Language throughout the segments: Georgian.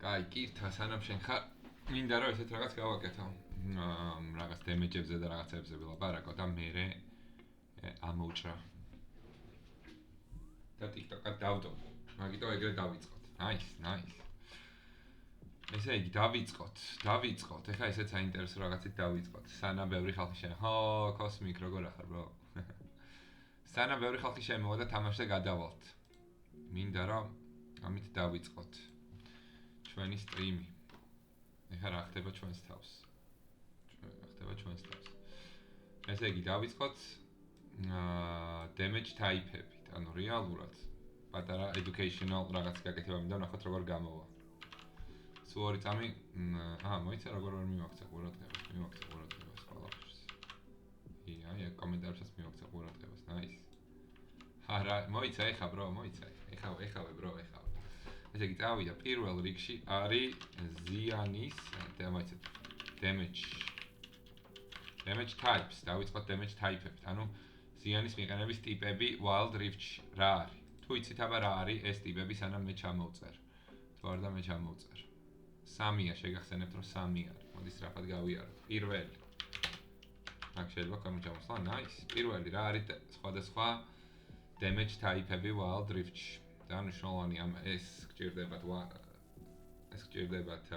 კაი, კირთა სანამ შენ ხარ, მინდა რომ ესეთ რაღაც გავაკეთო. რაღაც დემეჯებზე და რაღაცებზე ვილაპარაკო და მერე ამოუჭრა. და TikTok-ად დავდო. მაგიტო ეგრე დავიწყოთ. Nice. ესე იგი დავიწყოთ. ეხლა ესეც საინტერესო რაღაცით დავიწყოთ. სანამ ბევრი ხალხი შენ. ხო, Cosmic როგორ ახარ, bro? სანამ ბევრი ხალხი შემოვა და თამაშზე გადავალთ. მინდა რომ ამით დავიწყოთ. ჩვენი სტრიმი. ეხლა რა ხდება ჩვენს თავს? ესე იგი დავიწყოთ damage type-ებით, ანუ რეალურად პატარა educational რაღაც გაკეთება მინდა ვნახოთ როგორ გამოვა. სულ 2 წამი მოიცა როგორ ვერ მივაქცე ყურადღებას ყველაფერს. აი კომენტარებსაც მივაქცე ყურადღებას, nice. არა, მოიცა ეხა bro, ეხავე bro. ესე იგი წავიდა პირველ რიგში არის ზიანის damage types, დავიწყოთ damage type-ებით, ანუ ზიანის მიყენების ტიპები Wild Rift-ში რა არის? თუ იცით აბა რა არის ეს ტიპები სანამ მე ჩამოვწერ. თუ არ და მე ჩამოვწერ. 3-ია შეგახსენებთ რომ 3 არის. მოდი სწრაფად გავიაროთ. პირველი. აქ შეიძლება გამომჩამოსლა, nice. პირველი რა არის სხვადასხვა damage type-ები Wild Rift-ში. დანიშნულოვანი ეს გჭირდებათ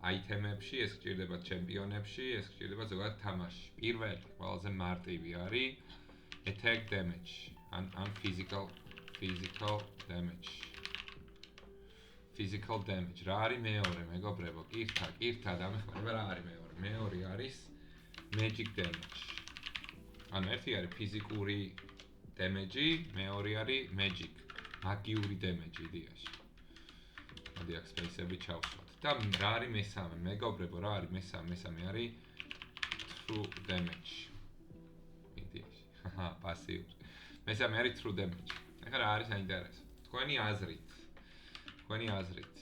აიტემებში, ეს გჭირდებათ ჩემპიონებში, ეს გჭირდებათ ზოგადად თამაშში. პირველი, ყველაზე მარტივი არის attack damage, ან physical damage. Physical damage. რა არის მეორე, მეგობრებო? კირთა დამეხმარება რა არის მეორე? მეორე არის magic damage. ანუ ერთი არის ფიზიკური damage, მეორე არის magic. მაგიური damage იდეაში. მოდი აქ space-ები ჩავსვათ. და რა არის მესამე? მეგობრებო, რა არის მესამე? მესამე არის true damage. იდეაში. პასიური. მესამე არის true damage. ეხლა რა არის საინტერესო? თქვენი აზრით.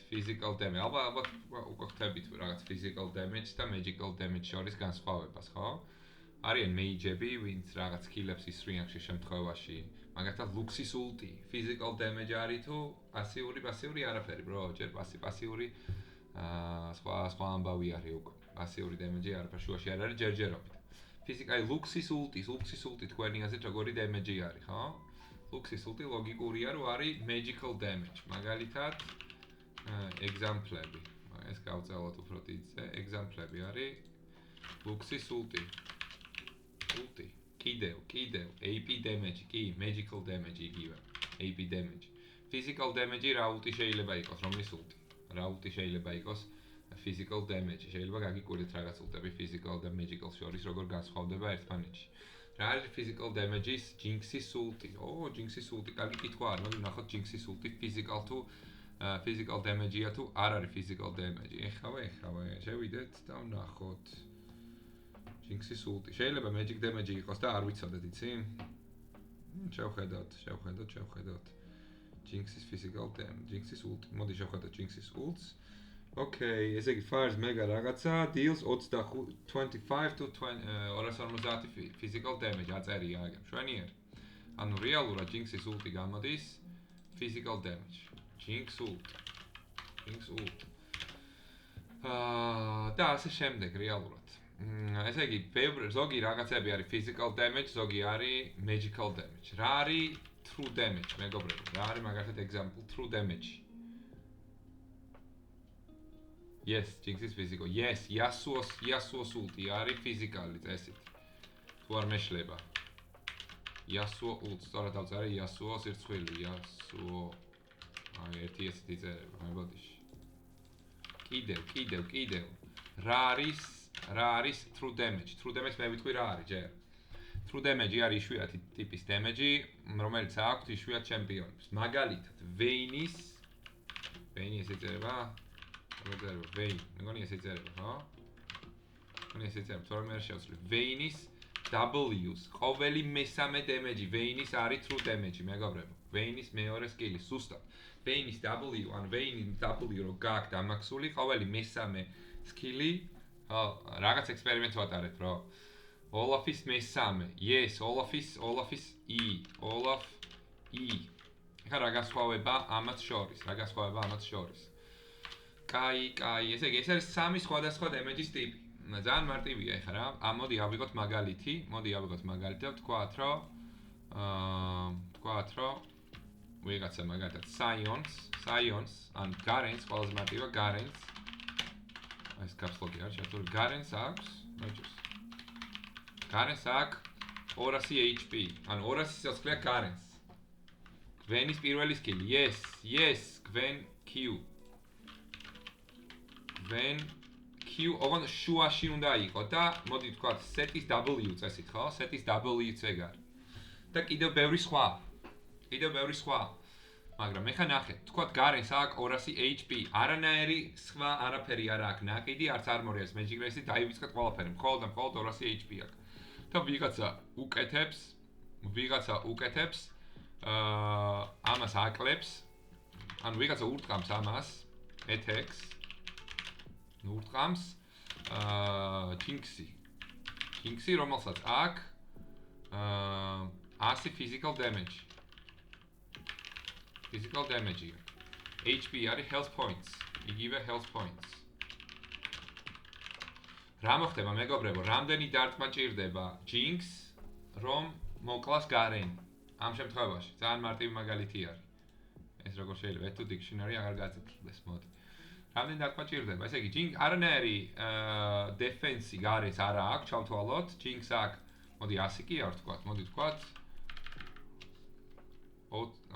Physical damage. ალბათ უკვე ხტებით რაღაც physical damage და magical damage შორის განსხვავებას, ხო? არიან mage-ები, ვინც რაღაც skills ისრიან შემთხვევაში. მაგალითად Luxis ulti, physical damage არის თუ პასიური არაფერი, bro, ჯერ პასიური სხვა ამბავი არის უკვე. პასიური damage არაფერი შუაში არ არის ჯერჯერობით. Physical Luxis ulti თქვენი აზრით როგორი damage არის, ხო? Luxis ulti ლოგიკურია რომ არის magical damage. მაგალითად example-ები. ეს გავწელოთ უფრო დიდზე. Example-ები არის Luxis ulti. კიდევ AP damage კი magical damage იგივე AP damage physical damage რა ulti შეიძლება იყოს რომლის ulti რა ulti შეიძლება იყოს physical damage შეიძლება გაგიკვირდეთ რაღაც ulti-ები physical და magical შორის როგორ განსხვავდება ერთმანეთში რა არის physical damage-ის Jinx's ulti Jinx's ulti კარგი კითხვა არის მოდი ვნახოთ Jinx's ulti physical თუ physical damage-ია თუ არ არის physical damage ეხავე შევიდეთ და ვნახოთ Jinx's ulti. შეიძლება magic damage იყოს და არ ვიცოდეთ, იცი? შევხედოთ. Jinx's physical damage, Jinx's ulti. მოდი შევხედოთ Jinx's ults. Okay, ესე იგი fires mega რაღაცა deals 25 to 250 physical damage აწერია აგერ. შვენიერი. ანუ რეალურად Jinx's ulti გამოდის physical damage. Jinx ulti. და ასე შემდეგ რეალურად. ესე იგი, ზოგი რაღაცები არის physical damage, ზოგი არის magical damage. რა არის true damage, მეგობრებო? რა არის მაგალითად example true damage? Yes, Jinx's physical. Yes, Yasuo's ulti არის physically წესით. თუ არ მეშლება. Yasuo ulti, სწორად დავწერე Yasuo's ერთხელი, Yasuo. აი, ერთი ესეთი წერება, მეგოდიში. კიდევ. რა არის true damage? True damage მე ვიტყვი რა არის ჯერ. True damage არის იშვიათი ტიპის damage, რომელიც აქვს იშვიათ ჩემპიონებს. მაგალითად, Vayne-ის ესე წერება. Vayne. მეგონი ესე წერება, ხო? თორემ არ შევცვლი. Vayne-ის W-ს ყოველი მესამე damage Vayne-ის არის true damage, მეგობრებო. Vayne-ის მეორე სკილი ზუსტად. Vayne-ის W, ან Vayne-ის W რო გააქვს დამაქსული, ყოველი მესამე სკილი რაღაც ექსპერიმენტს ვატარეთ, bro. Olaf's მესამე. Yes, Olaf's E. ეხლა რა განსხვავება ამათ შორის? კაი, ესე იგი ეს არის სამი სხვადასხვა დემეჯის ტიპი. ძალიან მარტივია ეხლა რა. მოდი ავიღოთ მაგალითი, ვთქვათ რომ ვიღაცა მაგალითად Scions ან Garens, ყველაზე მარტივია Garens. ეს კაფსლოგი არის შეერთებული. Garens აქვს, ნაჭირს. Garens აქვს 200 HP, ან 200 სიცოცხლეა Garens. გვენის პირველი სკილი, yes, Gwen Q. ოღონდ შუაში უნდა იყოს და მოდი ვთქვათ set is W წესით, ხო? set is W-ც ეგ არის. და კიდევ ბევრი სხვა. მაგრამ ეხა ნახეთ, თქვათ Garens აქვს 200 HP, არანაირი სხვა არაფერი არ აქვს ნაკიდი, არც armor-ი არის magic race-ი, დაივიწყეთ ყველაფერი, მხოლოდ 200 HP აქვს. და ვიღაცა უკეთებს, ამას აკლებს, ანუ ვიღაცა ურტყამს ამას, attacks, ურტყამს Jinx-ი, რომელსაც აქვს 100 physical damage. HP არის health points. იგივე health points. რა მოხდება მეგობრებო? რამდენი დარტყმა ჭირდება Jinx, რომ მოკლას Garen? ამ შემთხვევაში ძალიან მარტივი მაგალითი არის. ეს როგორ შეიძლება? თუ dictionary აღარ გაწეთლდეს, მოდი. რამდენი დარტყმა ჭირდება? ესე იგი, Jinx არანაირი defense-ი Garens არა აქვს, ჩავთვალოთ. Jinx აქვს, მოდი 100 კი არ ვთქვათ, მოდი ვთქვათ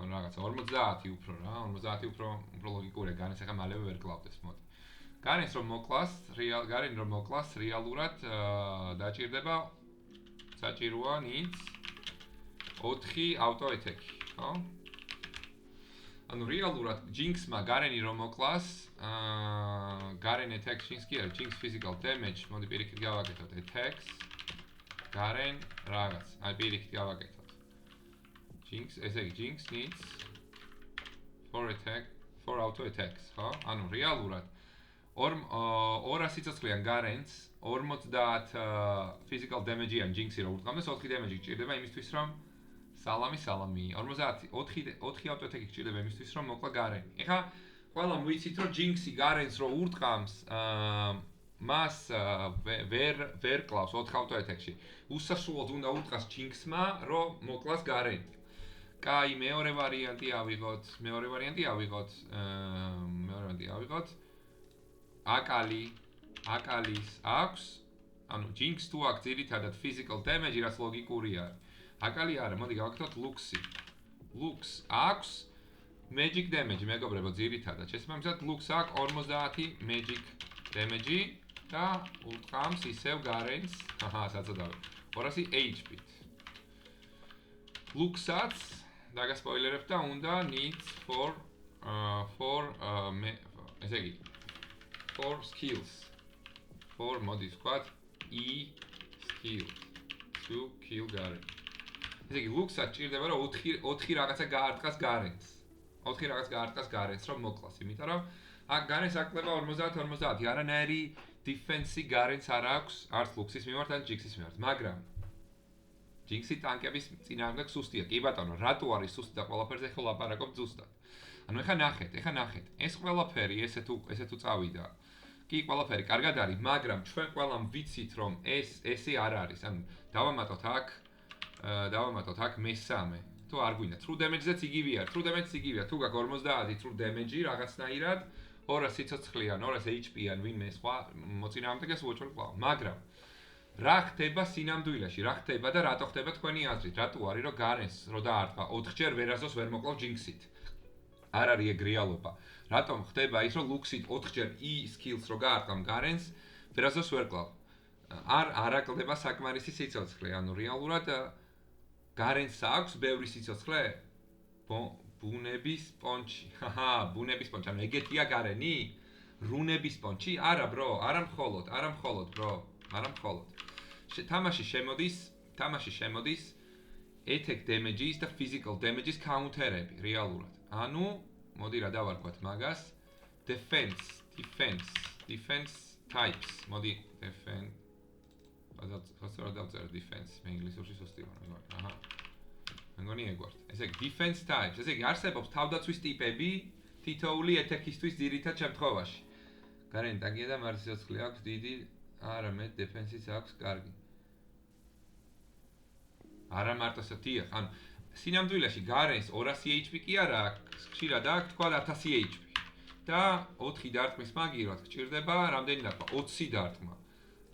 რაღაცა 50 უფრო რა, 50 უფრო ლოგიკურია, Garens ახლა მალევე ვერ კლავდეს, მოდი. Garens რომ მოკლას, რეალურად დაჭირდება საჭიროა ნიც 4 auto attack, ხო? ანუ რეალურად Jinx-მა Garen-ი რომ მოკლას, Garen attack Jinx კი არის, Jinx physical damage, მოდი პირიქით გავაკეთოთ attacks, Garen რაღაც, აი პირიქით გავაკეთოთ. ესე იგი Jinx needs 4 auto attacks, ხო? ანუ რეალურად 200 სიცოცხლიან Garens 50 physical damage-იან Jinx-ი რო ურტყამდეს 4 damage გჭირდება იმისთვის რომ სალამი 50 4 auto attack გჭირდება იმისთვის რომ მოკლა Garen-ი. ეხლა ყველამ ვიცით რომ Jinx-ი Garens რო ურტყამს მას ვერ კლავს 4 auto attack-ში. უსასრულოდ უნდა ურტყას Jinx-მა რომ მოკლას Garen-ი. კაი, მეორე ვარიანტი ავიღოთ. აკალის აქვს, ანუ Jinx თუ აქვს ძირითადად physical damage, რაც ლოგიკური არის. აკალი არა, მოდი გავაკეთოთ Lux-ი. Lux აქვს magic damage, მეგობრებო, ძირითადად. შესაბამისად Lux აქვს 50 magic damage და ურტყამს ისევ Garens, საწოდავი. 200 HP-თ. Lux-აც დაგასპოილერებ და უნდა needs for ესე იგი 4 skills. 4 მოდი ვთქვათ E skills to kill Garen. ესე იგი Lux-აც ჭირდება რომ 4 რაღაცა გაარტყას Garens. 4 რაღაც გაარტყას Garens რომ მოკლას, იმიტომ რომ აქ Garens აკლება 50 არანაირი defense-ი Garens არ აქვს, არც Lux-ის მიმართ, ან Jinx-ის მიმართ, მაგრამ Jinx-ი ტანკების წინააღმდეგ სუსტია. კი ბატონო, რატო არის სუსტი და ყველაფერზე ხო ლაპარაკობ ზუსტად. ანუ ეხა ნახეთ. ეს ყველაფერი ესე თუ წავიდა. კი, ყველაფერი კარგად არის, მაგრამ ჩვენ ყველამ ვიცით რომ ესე არ არის. ანუ დავამატოთ აქ მესამე. თუ არ გვინდა, true damage-ზეც იგივეა. True damage-იც იგივეა. თუ გაქვს 50 true damage-ი რაღაცნაირად 200 სიცოცხლიან, 200 HP-ან ვინმე სხვა მოწინააღმდეგეს უოჩვენ კვლავ. მაგრამ რა ხდება სინამდვილეში? რა ხდება და რატო ხდება თქვენი აზრით? რატო არის რომ Garens რო დაარტყა 4-ჯერ ვერაზოს ვერ მოკლავ Jinx-ით? არ არის ეგ რეალობა. რატომ ხდება ის რომ Lux-ით 4-ჯერ E skills რო გაარტყამ Garens ვერაზოს ვერ კლავ? არ აკლდება საკმარისი სიცოცხლე, ანუ რეალურად Garens აქვს ბევრი სიცოცხლე? ბუნების პონჩი. ბუნების პონჩი, ანუ ეგეთია Garen-ი? რუნების პონჩი? არა bro, არა მხოლოდ bro, არა მხოლოდ. თამაში შემოდის attack damage-ის და physical damage-ის counter-ები რეალურად. ანუ მოდი რა დავარქვათ მაგას? defense types. მოდი defense. რა დავწერე defense? მე ინგლისურში სუსტი ვარ, მეგონი. მეგონი ეგ ვარ. ესე იგი defense types. ესე იგი არსებობს თავდაცვის ტიპები თითოეული attack-ისთვის ძირითად შემთხვევაში. გარენი ტაგია და მარტი სიცოცხლე აქვს დიდი, არა მე დეფენსიც აქვს კარგი. არა მარტო დიახ, ანუ სინამდვილეში გარენს 200 HP კი არა აქვს, ხშირად აქვს თქვა 1000 HP. და 4 დარტყმის მაგივრად გჭირდება რამდენი დარტყმა? 20 დარტყმა.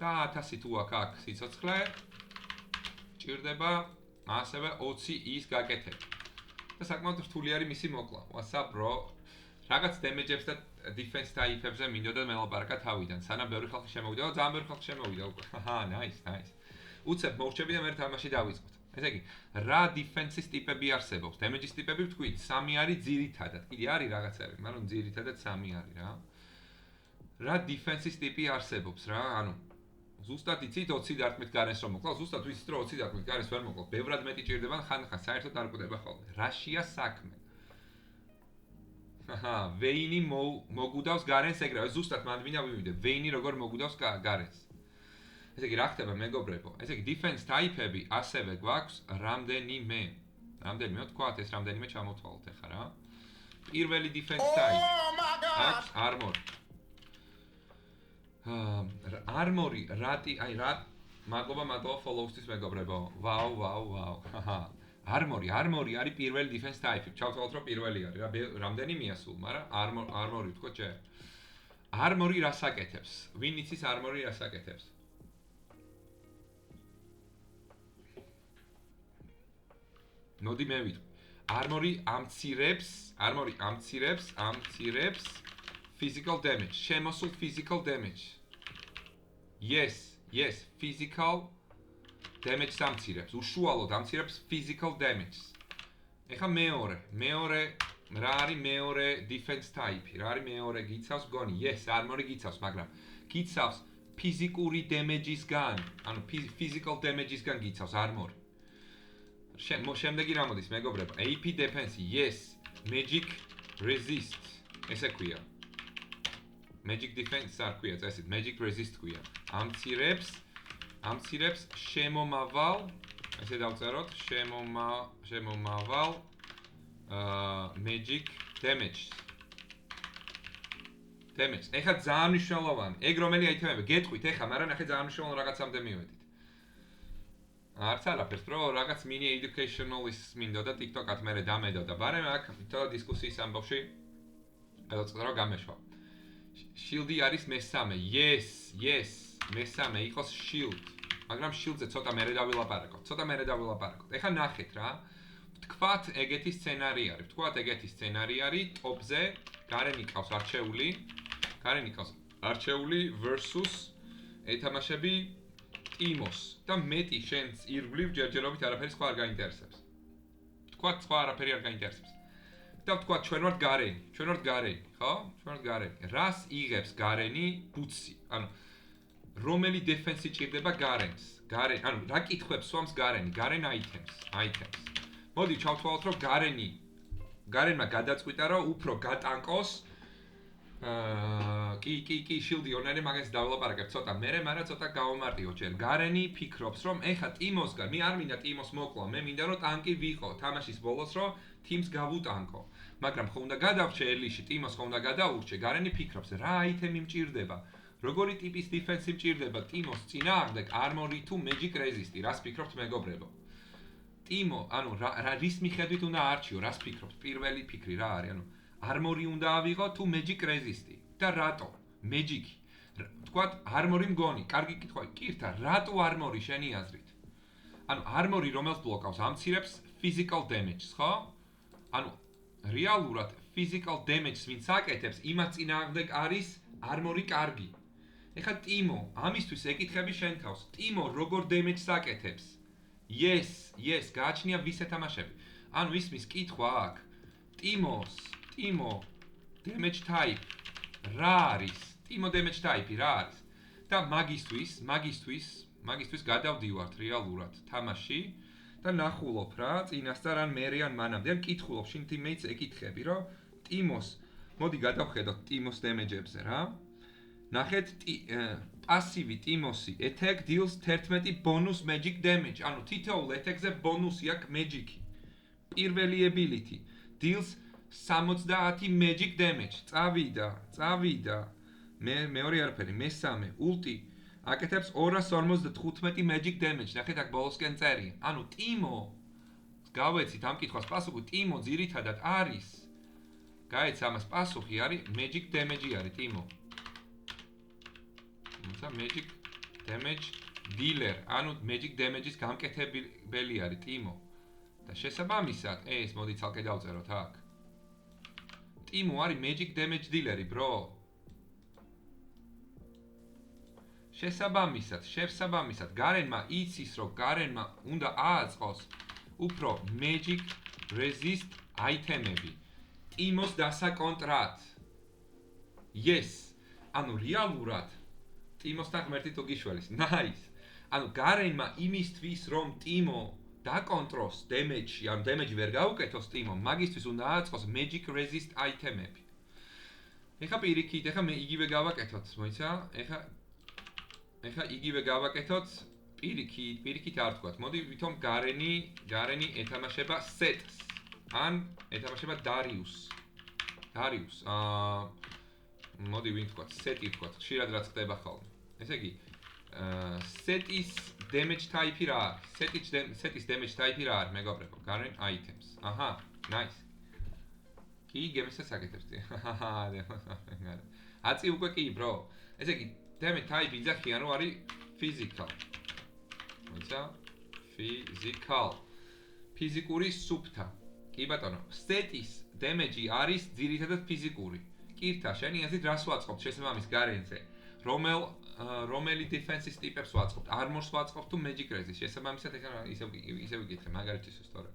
და 1000 თუ აქ სიცოცხლე გჭირდება ასევე 20 ის გაკეთება. და საკმაოდ რთული არის მისი მოკლა. What's up bro? რაღაც დემეჯებს და defense type-ებზე მინდოდა მელაპარაკა თავიდან. სანამ ბევრი ხალხი შემოვიდა, ძალიან ბევრი ხალხი შემოვიდა უკვე. ჰაჰა, nice. უცებ მოვრჩები და მე თამაში დავიწყოთ. ესე იგი, რა defense-ის ტიპები არსებობს? Damage-ის ტიპები ვთქვით, 3 არის ძირითადად. კიდე არის რაღაცები, მაგრამ ძირითადად 3 არის რა. რა defense-ის ტიპი არსებობს რა? ანუ ზუსტად იცით 20 დარტყმით გარენს რომ მოკლავ, ზუსტად ვიცით რომ 20 დარტყმით გარენს ვერ მოკლავ. ბევრად მეტი ჭირდება, ხან-ხან საერთოდ არ კვდება ხოლმე. რაშია საქმე? აჰა, ვეინი მოგუდავს გარენს ეგრევე, ზუსტად მანდ მინდა ვიმიდე, ვეინი როგორ მოგუდავს გარენს. ესე იგი, რა ხდება მეგობრებო? ესე იგი, defense type-ები ასევე გვაქვს რამდენიმე, თქვათ ეს რამდენიმე ჩამოვთვალოთ ახლა რა. პირველი defense type. აქვს armor. armor-ი რა მადლობა follow-ისთვის მეგობრებო. ვაუ. ჰაჰა. armor-ი არის პირველი defense type-ი. ჩავთვალოთ რომ პირველი არის რა, რამდენიმეა სულ, მაგრამ armor-ი ვთქვა ჯერ. armor-ი რას აკეთებს? ვინ იცის armor-ი რას აკეთებს? მოდი მე ვიტყვი. armor-ი ამცირებს physical damage, შემოსულ physical damage. Yes, physical damage ამცირებს, უშუალოდ ამცირებს physical damage. ეხა მეორე რა არის მეორე defense type-ი? რა არის მეორე გიცავს გონი? Yes, armor-ი გიცავს, მაგრამ გიცავს ფიზიკური damage-ისგან, ანუ physical damage-ისგან გიცავს armor-ი. შემდეგი რა მოდის მეგობრებო? AP defense, yes, magic resist. ესე ქვია. Magic defense არ ქვია წესით, magic resist ქვია. ამცირებს შემომავალ, ესე დავწეროთ, შემომავალ magic damage. ეხლა ძალიან მნიშვნელოვანი. ეგ რომელი აიტემები გეტყვით ეხლა, მაგრამ ნახე ძალიან მნიშვნელოვანი რაღაცამდე მივედით. არც არაფერს, რო რაღაც mini educational-ის მინდოდა TikTok-ად მერე დამედოდა, მაგრამ აქ თო დისკუსიის ამბავში გადავწყვიტე რომ გამეშვა. Shield-ი არის მესამე. Yes, მესამე იყოს shield. მაგრამ shield-ზე ცოტა მერე დავილაპარაკოთ. ეხლა ნახეთ რა. ვთქვათ ეგეთი სცენარი არის. ტოპზე გარენი ყავს არჩეული versus ეთამაშები ტიმოს და მეტი შენს ირგვლივ ჯერჯერობით არაფერი სხვა არ გაინტერესებს. ვთქვათ სხვა არაფერი არ გაინტერესებს. და ვთქვათ ჩვენ ვართ გარენი, ხო? რას იღებს გარენი ბუცი? ანუ რომელი დეფენსი ჭირდება გარენს? ანუ რა კითხვებს სვამს გარენი? გარენ items. მოდი ჩავთვალოთ რომ გარენმა გადაწყვიტა რომ უფრო გატანკოს კი shield-ი ორნერი მაგას დავლაპარაკებ ცოტა მერე, მაგრამ ცოტა გავამარტივო ჯერ. გარენი ფიქრობს რომ ეხა ტიმოსგან, მე არ მინდა ტიმოს მოკლა, მე მინდა რომ ტანკი ვიყო თამაშის ბოლოს რომ teams გავუტანკო. მაგრამ ხო უნდა გადავრჩე ელიში, ტიმოს ხო უნდა გადაურჩე, გარენი ფიქრობს რა აიტემი მჭირდება, როგორი ტიპის დიფენსი მჭირდება ტიმოს წინააღმდეგ, armor-ი თუ magic resist-ი, რას ფიქრობთ მეგობრებო? ტიმო, ანუ რის მიხედვით უნდა არჩიო, რას ფიქრობთ? პირველი ფიქრი რა არის? ანუ armor-ი უნდა ავიღო თუ magic resist-ი და რატო? Magic-ი. ვთქვათ armor-ი მგონი, კარგი კითხვაა. კირთა, რატო armor-ი შენი აზრით? ანუ armor-ი რომელს ბლოკავს? ამცირებს physical damage-ს, ხო? ანუ რეალურად physical damage-ს ვინც აკეთებს, იმას წინააღმდეგ არის armor-ი კარგი. ეხლა ტიმო, ამისთვის ეკითხები შენ თავს. ტიმო როგორ damage-ს აკეთებს? Yes, გააჩნია ვის ეთამაშები. ანუ ისმის კითხვა აქ. ტიმო damage type რა არის? ტიმო damage type რა არის? და მაგისთვის გადავდივართ რეალურად თამაში და ნახულობ რა, წინასწარ ან მერე ან მანამდე, ან კითხულობ შინ teammates ეკითხები, რომ ტიმოს, მოდი გადავხედოთ ტიმოს damage-ებზე რა. ნახეთ პასივი ტიმოსი attack deals 11 bonus magic damage. ანუ თითოეულ attack-ზე ბონუსი აქვს magic-ი. პირველი ability deals 70 magic damage. წავიდა. მეორე არაფერი, მესამე, ulti აკეთებს 255 magic damage. ნახეთ აქ ბოლოსკენ წერია. ანუ ტიმო გავეცით ამ კითხვას პასუხი, ტიმო ძირითადად არის გაეც ამას პასუხი არის magic damage არის ტიმო. თუმცა magic damage dealer, ანუ magic damage-ის გამკეთებელი არის ტიმო. და შესაბამისად, ეს მოდი ცალკე დავწეროთ აქ. ტიმო არის magic damage dealer-ი, bro. შესაბამისად, გარენმა იცის, რომ გარენმა უნდა ააწყოს უფრო magic resist item-ები. ტიმოს დასაკონტრად. Yes. ანუ რეალურად ტიმოსთან ღმერთი თუ გიშველის. Nice. ანუ გარენმა იმისთვის, რომ ტიმო დაკონტროლოს damage-ი, ანუ damage ვერ გაუკეთოს ტიმო, მაგისთვის უნდა ააწყოს magic resist item-ები. ეხა პირიქით, ეხა მე იგივე გავაკეთოთ, მოიცა? ეხა იგივე გავაკეთოთ პირიქით არ თქვათ. მოდი ვითომ გარენი ეთამაშება Seths. ან ეთამაშება Darius. მოდი ვინ თქვათ, Seth თქვათ, ხშირად რაც ხდება ხოლმე. ესე იგი, Seth's damage type რა არის? Seth's damage type რა არის, მეგობრებო? Garen items. აჰა, nice. კი, გემესაც აკეთებს. აწი უკვე კი, bro. ესე იგი, damage type იძახიან, რომ არის physical. მოიცა? Physical. ფიზიკური სუფთა. კი ბატონო, Seth's damage-ი არის ძირითადად ფიზიკური. კირთა, შენი აზრით რას ვაწყობთ შესაბამის გარენზე? რომელი defense-ის ტიპებს ვაწყობთ? Armor-ს ვაწყობთ თუ magic resist? შესაბამისად ეხლა ისე ვიკითხე, მაგალითისთვის თორე.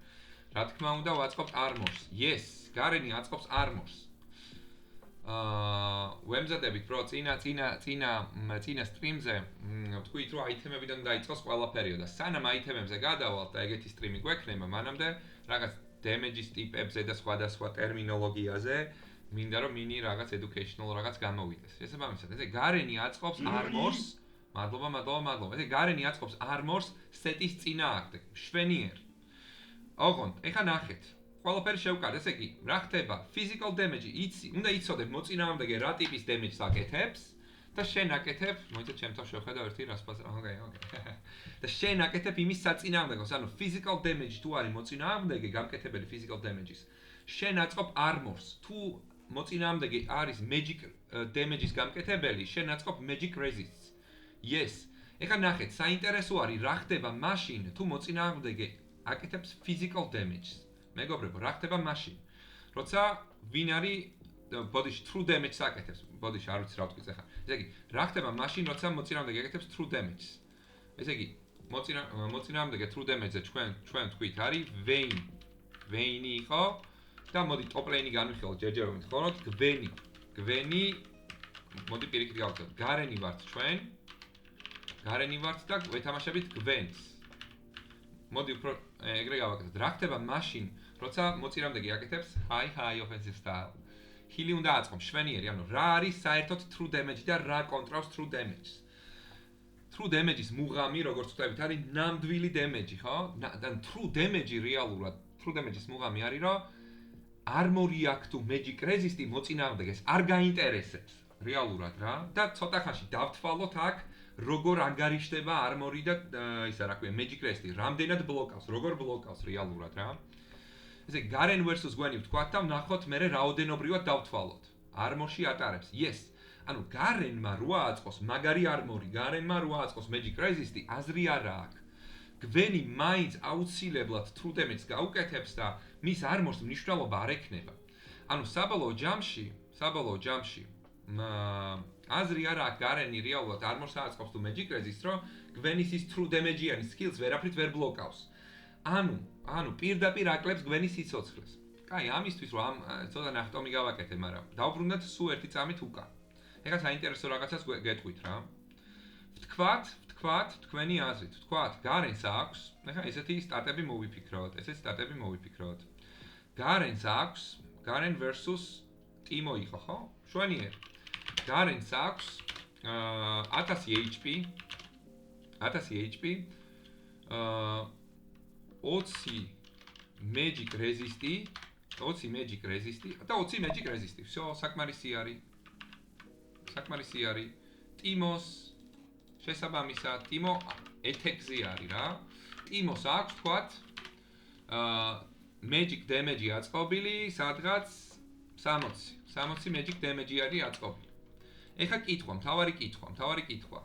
რა თქმა უნდა ვაწყობთ Armor-ს. Yes, გარენი აწყობს Armor-ს. ვემზადებით, bro, წინა სტრიმზე თქვით, რომ აიტემებიდან დაიწყოს ყველაფერი და სანამ აიტემებზე გადავალთ და ეგეთი სტრიმი გვექნება, მანამდე რაღაც damage-ის ტიპებზე და სხვადასხვა ტერმინოლოგიაზე მინდა რომ მინი რაღაც educational რაღაც გამოვიდეს. შესაბამისად, ესე გარენი აწყობს Armor-ს. მადლობა. ესე გარენი აწყობს Armor-ს Seth's წინააღმდეგ. შვენიერ. ოღონდ, ეხა ნახეთ. ყველაფერი შევკართ, ესე იგი, რა ხდება? Physical damage-ი უნდა იცოდე მოწინააღმდეგე რა ტიპის damage-ს აკეთებს და შენ აკეთებ, მოიცა ჩემთან შევხედავ ერთი რასპას. ოკეი. და შენ აკეთებ იმის საწინააღმდეგოს, ანუ physical damage თუ არის მოწინააღმდეგე გამკეთებელი physical damage-ის. შენ აწყობ Armor-ს. თუ მოწინააღმდეგე არის magic damage-ის გამკეთებელი, შენ აწყობ magic resist-ს. Yes. ეხლა ნახეთ, საინტერესო არის რა ხდება მაშინ, თუ მოწინააღმდეგე აკეთებს physical damage-ს. მეგობრებო, რა ხდება მაშინ? როცა ვინ არის body-ში true damage-ს აკეთებს. body-ში არ ვიცი რა ვთქვი ახლა. ესე იგი, რა ხდება მაშინ, როცა მოწინააღმდეგე აკეთებს true damage-ს? ესე იგი, მოწინააღმდეგე true damage-ზე ჩვენ თქვით არის Vayne იყო და მოდი top lane-ი განვიხილოთ ჯერჯერობით, ხო? გვენი მოდი პირიქით გავხსენოთ. გარენი ვართ ჩვენ. გარენი ვართ და ვეთამაშებით გვენს. მოდი უფრო ეგრე გავაკეთოთ. რა ხდება მაშინ, როცა მოწინააღმდეგე აკეთებს high offensive style. ჰილი უნდა აწყობს შვენიერი, ანუ რა არის საერთოდ true damage და რა კონტრავს true damage-ს. True damage-ის მუღამი, როგორც ვთქვით, არის ნამდვილი damage-ი, ხო? და true damage-ი რეალურად, true damage-ის მუღამი არის, რომ armor-ი აქვს თუ magic resist-ი მოწინააღმდეგეს არ გაინტერესებს რეალურად რა და ცოტა ხანში დავთვალოთ აქ როგორ ანგარიშდება armor-ი და ისა რა ქვია magic resist-ი რამდენად ბლოკავს, როგორ ბლოკავს რეალურად რა. ესე Garen versus Gwen ვთქვათ და ვნახოთ მე რაოდენობრივად დავთვალოთ. Armor-ში ატარებს. Yes. ანუ Garen-მა რო აწყოს მაგარი armor-ი, Garen-მა რო აწყოს magic resist-ი, აზრი არა აქვს. Gwyn-ი მაინც აუცილებლად true damage-ს გაუკეთებს და მის armor-ს მნიშვნელობა არ ექნება. ანუ საბოლოო ჯამში აზრი არა აქვს Garen-ი რეალურად armor-ს აწყობს თუ magic resist-ს, რომ Gwyn-ის ის true damage-იანი skills ვერაფრით ვერ ბლოკავს. ანუ პირდაპირ აკლებს Gwyn-ის სიცოცხლეს. კაი, ამისთვის რომ ცოტა ნახტომი გავაკეთე, მაგრამ დავბრუნდეთ სულ ერთი წამით უკან. ეხლა საინტერესო რაღაცას გეტყვით რა. ვთქვათ, თქვენი აზრით, ვთქვათ, Garen-ს აქვს, ეხლა ესეთი სტატები მოვიფიქროთ. Garen-ს აქვს, Garen versus Timo იყო, ხო? შვენიერ. Garen-ს აქვს 1000 HP, 20 magic resist-ი და 20 magic resist-ი. всё, საკმარისი არის. საკმარისი არის ტიმოს შესაბამისად ტიმო ეთექზე არის რა ტიმოს აქვს თქვათ magic damage აწყობილი სადღაც 60 magic damage არის აწყობილი ეხა კითხვა მთავარი კითხვა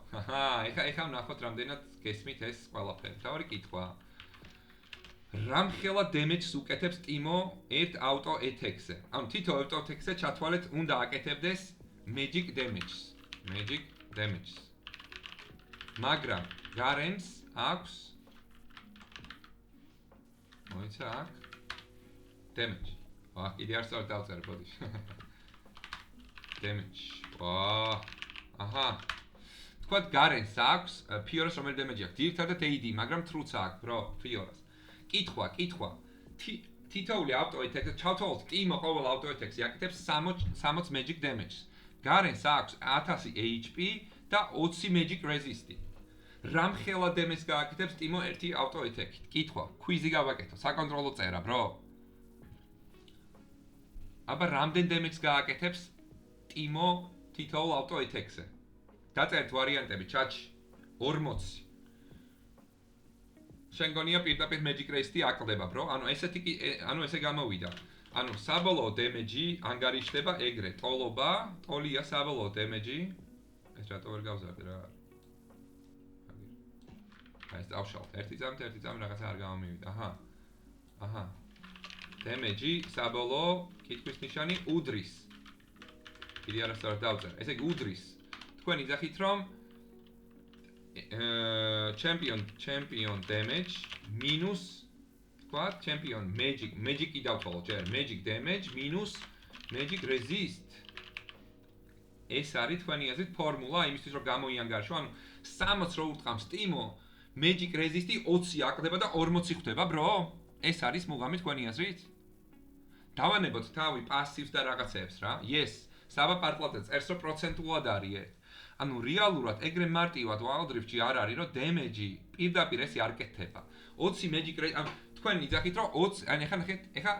ეხა ვნახოთ რამდენად გესმით ეს ყველაფერი მთავარი კითხვა რამხელა damage-ს უკეთებს ტიმო ერთ auto attack-ზე ანუ თითო auto attack-ზე ჩათვალეთ უნდა აკეთებდეს magic damage-ს მაგრამ გარენს აქვს მოიცა აქ damage კიდე არ სწორად დავწერე ბოდიში damage აჰა თქვათ გარენს აქვს ფიორას რომელი damage აქვს ძირითადად AD მაგრამ truth აქვს bro ფიორას კითხვა თითოეული auto attack-ზე ჩავთვალოთ ტიმო ყოველ auto attack-ზე აკეთებს 60 magic damage-ს გარენს აქვს 1000 HP და 20 magic resist-ი რამხელა damage-ს გააკეთებს ტიმო ერთი auto attack-ით კითხვა კვიზი გავაკეთო საკონტროლო წერა bro აბა რამდენ damage-ს გააკეთებს ტიმო თითოეულ auto attack-ზე დაწერთ ვარიანტები ჩატში 40 შენ გონია პირდაპირ magic resist-ი აკლდება bro ანუ ესე გამოვიდა ანუ საბოლოო damage-ი ანგარიშდება ეგრე ტოლია საბოლოო damage-ი ეს რატო ვერ გავზარდე რა აი ეს დავშალთ ერთი წამი რაღაცა არ გამომივიდა აჰა damage-ი საბოლოო კითხვის ნიშანი უდრის კიდე არასწორად დავწერე ესე იგი უდრის თქვენ იძახით რომ champion damage minus თქვა champion magic-ი დავთვალოთ ჯერ magic damage minus magic resist ეს არის თქვენი აზრით ფორმულა იმისთვის რომ გამოიანგარიშო ანუ 60 რო ურტყამს ტიმო magic resist-ი 20 აკლდება და 40 ხვდება bro ეს არის მუღამი თქვენი აზრით დავანებოთ თავი პასივს და რაღაცეებს რა yes საბა პარტლატზე წერს რომ პროცენტულად არის ერთ ანუ რეალურად ეგრე მარტივად wild rift-ში არ არის რომ damage-ი პირდაპირ ესე არ კეთდება 20 magic ანუ თქვენ იძახით რომ 20 ან ეხა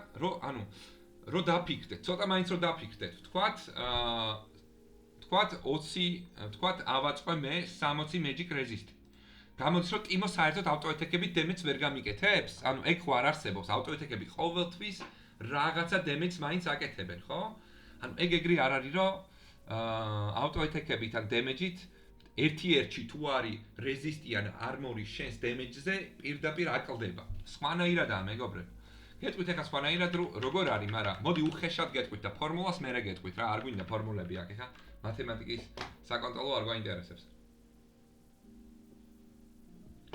რო დაფიქრდეთ ცოტა მაინც რო დაფიქრდეთ თქვათ 20 თქვათ ავაწყე მე 60 magic resist გამოდის რომ ტიმო საერთოდ auto attack-ებით damage-ს ვერ გამიკეთებს ანუ ეგ ხო არ არსებობს auto attack-ები ყოველთვის რაღაცა damage-ს მაინც აკეთებენ ხო ანუ ეგრე არ არის რომ auto attack-ებით ან damage-ით ერთი-ერთი თუ არის resist-ი ან armor-ი შენს damage-ზე პირდაპირ აკლდება სხვანაირადაა მეგობრებო გეტყვით ახლა სხვანაირად როგორ არის მაგრამ მოდი უხეშად გეტყვით და ფორმულას მერე გეტყვით რა არ გვინდა ფორმულები აქ ახლა მათემატიკის საკონტროლო არ გვაინტერესებს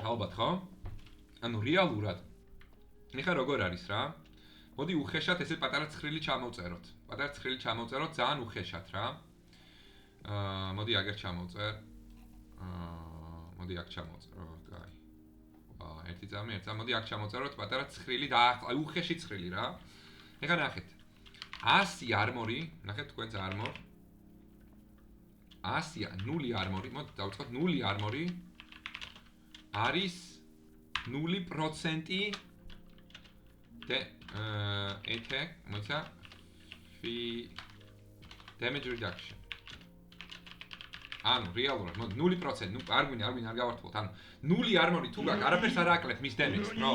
ალბათ ხო? ანუ რეალურად ეხლა როგორ არის რა? მოდი უხეშად ესე პატარა ცხრილი ჩამოვწეროთ. პატარა ცხრილი ჩამოვწეროთ ძალიან უხეშად რა. მოდი აგერ ჩამოვწერ. მოდი აქ ჩამოვწერო, კაი. ერთი წამი, მოდი აქ ჩამოვწეროთ პატარა ცხრილი და აი უხეში ცხრილი რა. ეხლა ნახეთ. 100 armor-ი, ნახეთ თქვენს armor. 100-ია 0 armor-ი, მოდი დავწყოთ 0 armor-ი. არის 0% attack, მოიცა damage reduction. ანუ რეალურად 0%, ნუ არ გვინდა არ გავართულოთ. ანუ 0 armor-ი თუ გაქვს, არაფერს არ აკლებს მის damage-ს, bro.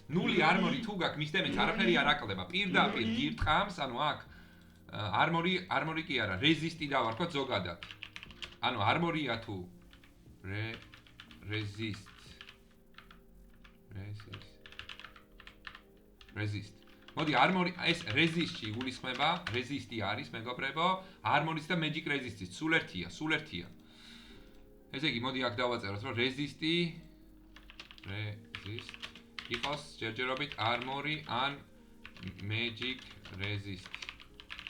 0 armor-ი თუ გაქვს, მის damage-ს არაფერი არ აკლდება. პირდაპირ გირტყამს, ანუ აქ armor-ი კი არა, resist-ი დავარქვათ ზოგადად. ანუ armor-ია თუ resist. მოდი armor ეს resist-ი იგულისხმება, resist-ი არის მეგობრებო, armor-ის და magic resist-ის სულ ერთია. ესე იგი მოდი აქ დავაწეროთ რომ resist იყოს ჯერჯერობით armor-ი ან magic resist.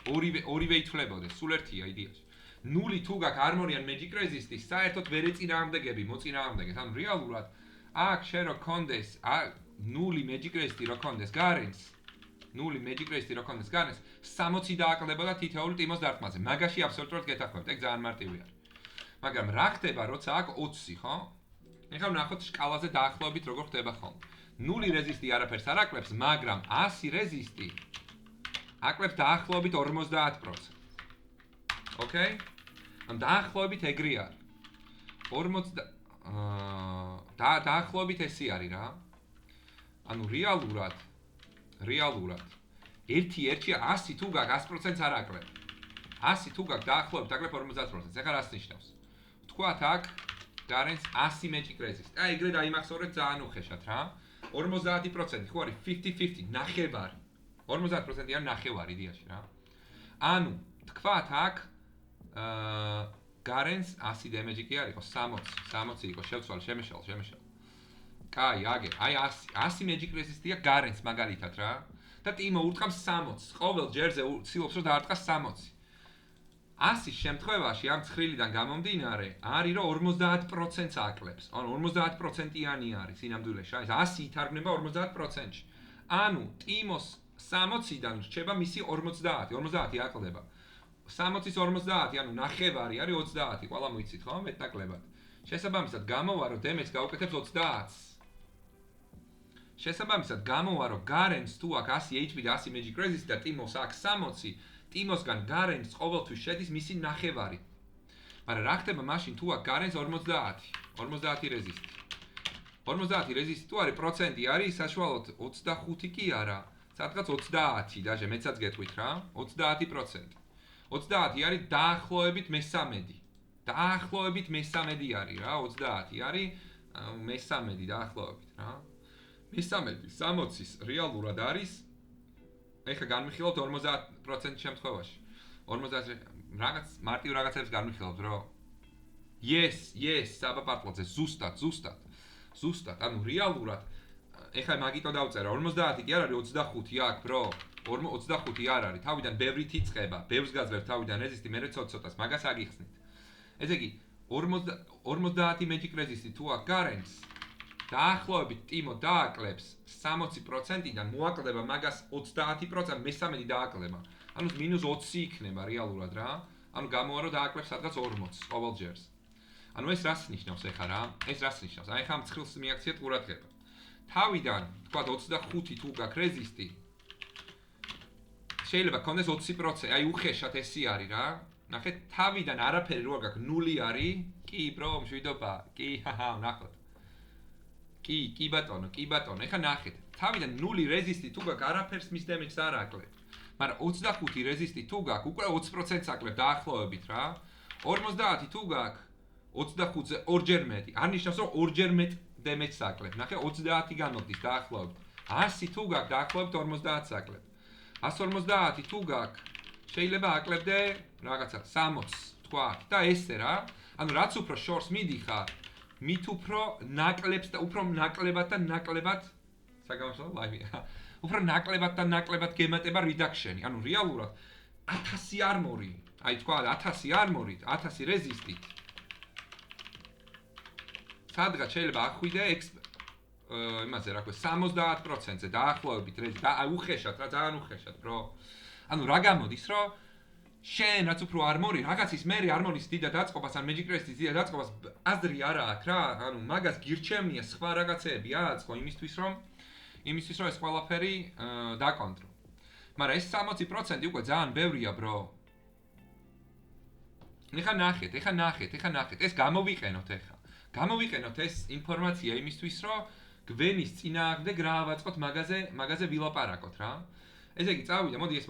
ორივე ითვლებოდეს, სულ ერთია იდეაში. 0 თუ გაქვს armor-ი ან magic resist-ი, საერთოდ ვერ ეწინააღმდეგები, მოწინააღმდეგეს. ანუ რეალურად აქ შენ რო კონდეს 0 magic resist-ი რო კონდეს გარენს 0 magic resist-ი რო კონდეს გარენს 60 დააკლებოდა თითოეული ტიმოს დარტყმაზე. მაგაში აბსოლუტურად გეთანხმებთ, ეგ ძალიან მარტივი არის. მაგრამ რა ხდება, როცა აქ 20, ხო? ეხლა ვნახოთ სკალაზე დაახლოებით როგორ ხდება ხოლმე. 0 resist-ი არაფერს არ აკლებს, მაგრამ 100 resist-ი აკლებს დაახლოებით 50%. ოკეი? ან დაახლოებით ეგრე არის. 40 დაახლოებით ესე არის რა. ანუ რეალურად 1-1-ში 100 თუ გაქვს 100%-ს არ აკლებ. 100 თუ გაქვს დაახლოებით აკლებ 50%-ს. ეხლა რას ნიშნავს? თქვათ აქ გარენს 100 magic resist. აი ეგრე დაიმახსოვრეთ ძალიან უხეშად რა. 50% ხო არის 50-50 ნახევარი. 50% არის ნახევარი იდეაში რა. ანუ თქვათ აქ გარენს 100 damage კი არ იყოს 60 იყოს შევცვალე შემეშალ. კაი, აგერ. აი 100 magic resist-ია გარენს მაგალითად რა. და ტიმო ურტყამს 60. ყოველ ჯერზე ცდილობს რომ დაარტყას 60. 100-ის შემთხვევაში ამ ცხრილიდან გამომდინარე არის რომ 50%-ს აკლებს. ანუ 50%-იანი არის სინამდვილეში. აი 100 ითარგმნება 50%-ში. ანუ ტიმოს 60-დან რჩება მისი 50. 50 აკლდება. 60-ის 50, ანუ ნახევარი არის 30. ყველა მოიცით ხო? მეტნაკლებად. შესაბამისად გამოვა რომ damage გაუკეთებს 30-ს. შესაბამისად გამოვა რომ გარენს თუ აქვს 100 HP და 100 magic resist და ტიმოს აქვს 60, ტიმოსგან გარენს ყოველთვის შედის მისი ნახევარი. მაგრამ რა ხდება მაშინ თუ აქვს გარენს 50 resist. 50 resist თუ არის პროცენტი არის საშუალოდ 25 კი არა, სადღაც 30 დაჟე მეცაც გეტყვით რა, 30%. 30 არის დაახლოებით მესამედი. დაახლოებით მესამედი არის რა, 30 არის მესამედი დაახლოებით რა. მესამედი 60-ის რეალურად არის ეხა განმიხილავთ 50% შემთხვევაში. 50 რაღაც მარტივ რაღაცებს განმიხილავთ რო. Yes, საბაპარტლოზე ზუსტად, ანუ რეალურად ეხა მაგიტო დავწერა 50 კი არ არის 25 აქ bro. 25 არ არის. თავიდან ბევრი თიწყება, ბევრს გაძლევ თავიდან რეზისტი, მე ცოტას მაგას აგიხსნით. ესე იგი 50 magic resist-ი თუ აქ გარენს დაახლოებით ტიმო დააკლებს 60%-დან მოაკლდება მაგას 30%, მესამედი დააკლება. ანუ -20 იქნება რეალურად რა. ანუ გამოვა რომ დააკლებს სადღაც 40 ყოველ ჯერს. ანუ ეს რას ნიშნავს ეხა რა? ეს რას ნიშნავს? აი ხა ამ ცხილს მიაქციეთ ყურადღება. თავიდან თქვა 25 თუ გაქვს რეზისტი შეიძლება კონდეს 20%, აი უხეშად ესე არის რა. ნახეთ, თავიდან არაფერი რო გაქვს 0 არის. კი, bro, მშვიდობა. კი, ნახოთ. კი ბატონო. ეხა ნახეთ. თავიდან 0 რეზისტი თუ გაქვს არაფერს მის damage-ს არ აკლებ. მაგრამ 25 რეზისტი თუ გაქვს უკვე 20%-ს აკლებ დაახლოებით რა. 50 თუ გაქვს 25-ზე ორჯერ მეტი. არ ნიშნავს რომ ორჯერ მეტ damage-ს აკლებ. ნახე 30 გამოდის დაახლოებით. 100 თუ გაქვს დაახლოებით 50-ს აკლებ. 150 თუ გაქვს შეიძლება აკლებდე რაღაცა 60 თქვა და ესე რა. ანუ რაც უფრო შორს მიდიხარ, მით უფრო ნაკლებს და უფრო ნაკლებად და ნაკლებად საგამოსავალო ლაივი. უფრო ნაკლებად და ნაკლებად გემატება reduction-ი. ანუ რეალურად 1000 armor-ი, აი თქვა 1000 armor-ით, 1000 resist-ით. სადღაც შეიძლება ახვიდე იმაზე რა ქვია 70%-ზე დაახლოებით resist. აი უხეშად რა, ძალიან უხეშად, bro. ანუ რა გამოდის, რომ შენ რაც უფრო armor-ი, რაღაცის მერე armor-ის დიდად დაწყობას, ან magic resist-ის დიდად დაწყობას, აზრი არა აქვს რა. ანუ მაგას გირჩევნია სხვა რაღაცეები აწყო იმისთვის რომ ეს ყველაფერი დაკონტროლ. მაგრამ ეს 60% უკვე ძალიან ბევრია, bro. ეხა ნახეთ, ეს გამოვიყენოთ ეხა. გამოვიყენოთ ეს ინფორმაცია იმისთვის, რომ გვენის წინააღმდეგ რა ავაწყოთ მაგაზე ვილაპარაკოთ რა. ესე იგი წავიდა, მოდი ეს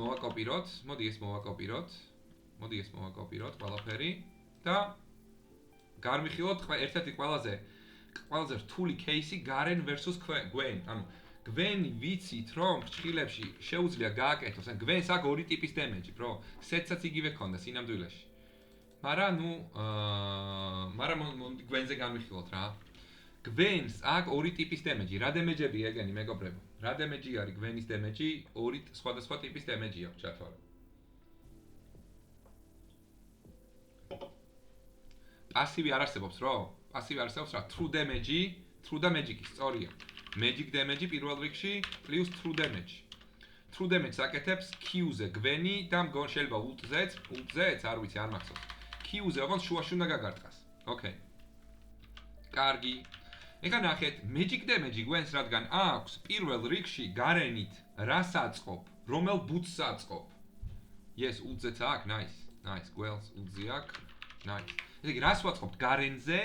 მოვაკოპიროთ ყველაფერი და განვიხილოთ ერთ-ერთი ყველაზე რთული кейსი Garen versus Gwen. ანუ Gwen-ი ვიცით რომ ფრჩხილებში შეუძლია გააკეთოს, ან Gwen-ს აქვს ორი ტიპის damage, bro. Set-საც იგივე ქონდა სინამდვილეში. მაგრამ Gwen-ზე განვიხილოთ რა. Gwen-ს აქვს ორი ტიპის damage. რა damage-ები ეგენი მეგობრებო? რა damage არის Gwen-ის damage-ი? ორი სხვადასხვა ტიპის damage-ი აქვს ჩათვალე. პასივი არ არსებობს რა? პასივი არსებობს რა? True damage-ი, true და magic-ი, სწორია. Magic damage-ი პირველ რიგში plus true damage. True damage-ს აკეთებს Q-ზე Gwen-ი და მგონი შეიძლება ult-ზეც, არ ვიცი, არ მახსოვს. Q-ზე ოღონდ შუაში უნდა გაგარტყას. Okay. კარგი. ეხლა ნახეთ, magic damage-ი Gwen-ს რადგან აქვს, პირველ რიგში Garen-ით რას აწყობ? რომელ ბუთს აწყობ? Yes, ult-ზეც აქვს, nice. Gwen-ს ult-ზე აქვს. Nice. ესე იგი, რას ვაწყობთ გარენზე?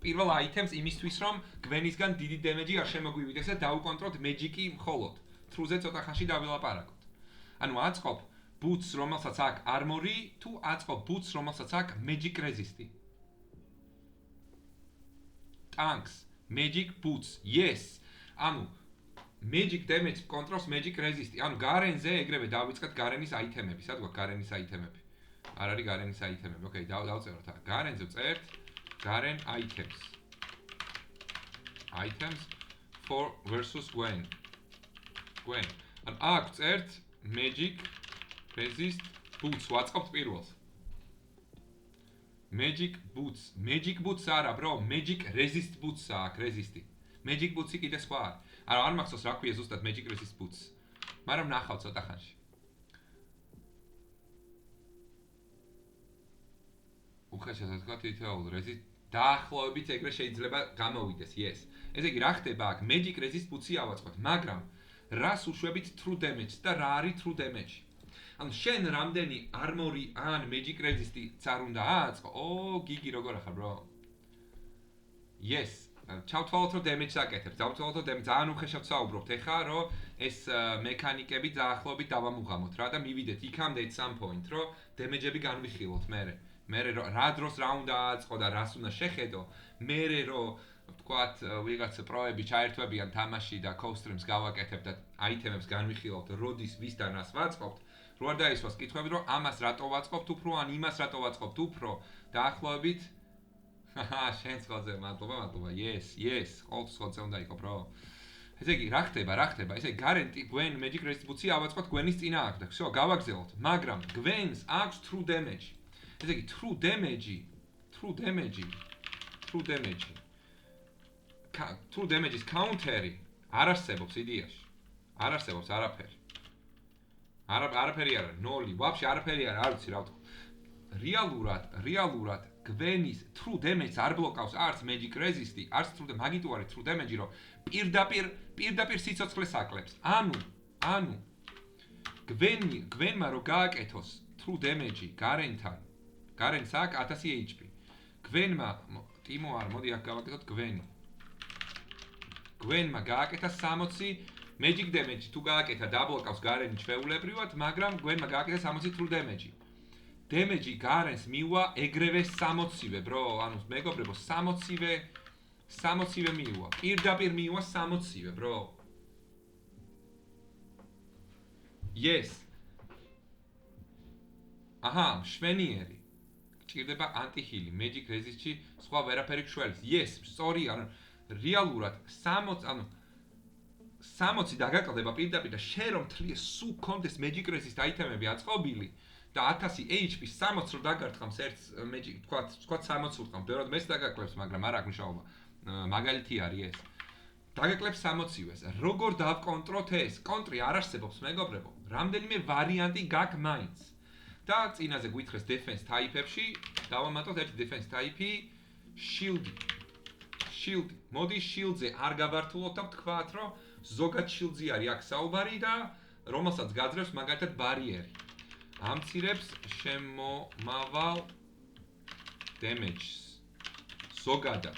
პირველ აიტემს იმისთვის, რომ გვენისგან დიდი დემეჯი არ შემოგვივიდეს და დაუკონტროლოთ მეჯიკი მხოლოდ. True-ზე ცოტა ხანში დავილაპარაკოთ. ანუ აწყობ boots, რომელსაც აქვს armor-ი, თუ აწყობ boots, რომელსაც აქვს magic resist-ი. Tanks, magic boots. Yes. ანუ magic damage controls magic resist-ი. ანუ გარენზე ეგრევე დავიწყეთ გარენის აიტემები. სად გვაქვს გარენის აიტემები? არ არის გარენის აიტემები. ოკეი, დავწეროთ აქ. გარენზე ვწერთ Garen items. Items for versus Gwen. Gwen. Ან აქ წერთ magic resist boots. ვაწყობთ პირველს. Magic boots. Magic boots არა, bro. Magic resist boots აქ, resist-ი. Magic boots-ი კიდე სხვა არის. არა, არ მახსოვს რა ქვია ზუსტად magic resist boots. მაგრამ ნახავ ცოტა ხანში. უხეშად თქვა თითოეულ resist დაახლოებით ეგრე შეიძლება გამოვიდეს, yes. ესე იგი, რა ხდება აქ? Magic resist boots-ი ავაწყოთ, მაგრამ რას უშვებით true damage-ს და რა არის true damage? ანუ შენ რამდენი armor-ი ან magic resist-ი წარ უნდა ააწყო? გიგი როგორ ახარ, bro? Yes. ჩავთვალოთ რომ damage-ს აკეთებ. დავთვალოთ რომ damage ძალიან უხეშად საუბრობთ ეხა, რომ ეს მექანიკები დაახლოებით დავამუღამოთ რა და მივიდეთ იქამდე at some point, რომ damage-ები განვიხილოთ მერე. მერე რა დროს რა უნდა აწყო და რას უნდა შეხედო, მერე რომ ვთქვათ ვიღაცა პროები ჩაერთვებიან თამაში და costumes გავაკეთებ და აიტემებს განვიხილავთ, როდის ვისთან რას ვაწყობთ, რო არ დაისვას კითხვები, რომ ამას რატო ვაწყობთ უფრო, ან იმას რატო ვაწყობთ უფრო, დაახლოებით შენს ხოლზე მადლობა, yes, ყოველთვის ხოლზე უნდა იყო, bro. ესე იგი, რა ხდება? ესე გარენტი Gwen Magic Resist Boots-ი ავაწყოთ Gwen-ის წინააღმდეგ და всё, გავაგზავნოთ, მაგრამ Gwen-ს აქვს true damage. ესე იგი, true damage-ის counter-ი არ არსებობს იდეაში. არ არსებობს არაფერი. არაფერი არ არის, 0, ვაფშე არაფერი არ ვიცი რა ვთქვა. რეალურად Gwen-ის true damage-ს არ ბლოკავს არც magic resist-ი, არც true მაგიტო არის true damage-ი, რომ პირდაპირ სიცოცხლეს აკლებს. ანუ Gwen-მა რო გააკეთოს true damage-ი გარენთან Garen's აქ 1000 HP. Gwen-მა ტიმო არ მოდი აქ გავაკეთოთ Gwen-ი. Gwen-მა გააკეთა 60 magic damage თუ გააკეთა დაბლოკავს Garen-ი ჩვეულებრივად, მაგრამ Gwen-მა გააკეთა 60 true damage-ი. Damage-ი Garen-ს მივა ეგრევე 60-ვე, bro. ანუ მეგობრებო 60-ვე მივა. პირდაპირ მივა 60-ვე, bro. Yes. აჰა, შვენიერი. ჭირდება anti-heal, magic resist-ში სხვა ვერაფერი გშველის. Yes, სწორი, ანუ რეალურად 60 დაგაკლდება პირდაპირ და შენ რომ თლიე სულ კონდეს magic resist აიტემები აწყობილი და 1000 HP 60 რო დაგარტყამს ერთს magic, თქვა 60 ურტყამს, ბევრად მეც დაგაკლებს, მაგრამ არ აქვს მნიშვნელობა. მაგალითი არის ეს. დაგაკლებს 60-ვეს. როგორ დავკონტროლოთ ეს? კონტრი არ არსებობს, მეგობრებო. რამდენიმე ვარიანტი გაქვს მაინც. და წინაზე გვითხრეს defense type-ებში, დავამატოთ ერთი defense type-ი shield-ი. მოდი shield-ზე არ გავართულოთ და ვთქვათ, რომ ზოგად shield-ზე არის აქ საუბარი და რომელსაც გაძლევს მაგალითად ბარიერი. ამცირებს შემომავალ damage-ს. ზოგადად.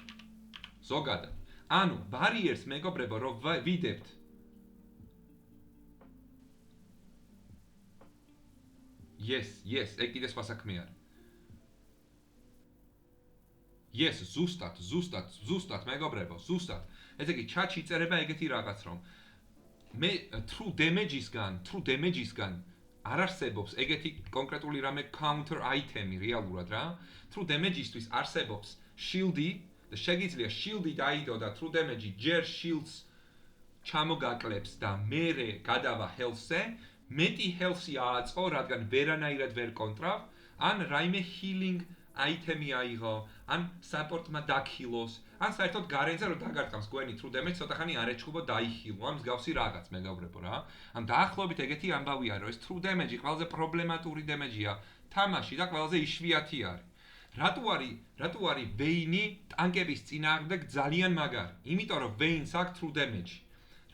ანუ ბარიერს მეგობრებო რომ ვიდებთ Yes, ეგ კიდე სხვა საქმე არის. Yes, ზუსტად, მეგობრებო, ზუსტად. ესე იგი, ჩატში იწერება ეგეთი რაღაც, რომ მე true damage-ისგან არ არსებობს ეგეთი კონკრეტული რამე counter item-ი რეალურად რა. True damage-ისთვის არსებობს shield-ი და შეგიძლია shield-ი დაიდო და true damage-ი ჯერ shields ჩამოგაკლებს და მერე გადავა health-ზე. მეტი health-ი ააწყო, რადგან ვერანაირად ვერ კონტრავ, ან რაიმე healing item-ი აიღო, ან support-მა დაქილოს, ან საერთოდ Garen-ზე რომ დაგარტყამს Gwen-ი true damage, ცოტა ხანი არ ეჩხუბო დაიხილო, ან მსგავსი რაღაც, მეგობრებო რა. ან დაახლოებით ეგეთი ამბავია, რომ ეს true damage-ი ყველაზე პრობლემატური damage-ია თამაში და ყველაზე იშვიათი არის. რატო არის Vayne ტანკების წინააღმდეგ ძალიან მაგარი? იმიტომ რომ Vayne-ს აქვს true damage.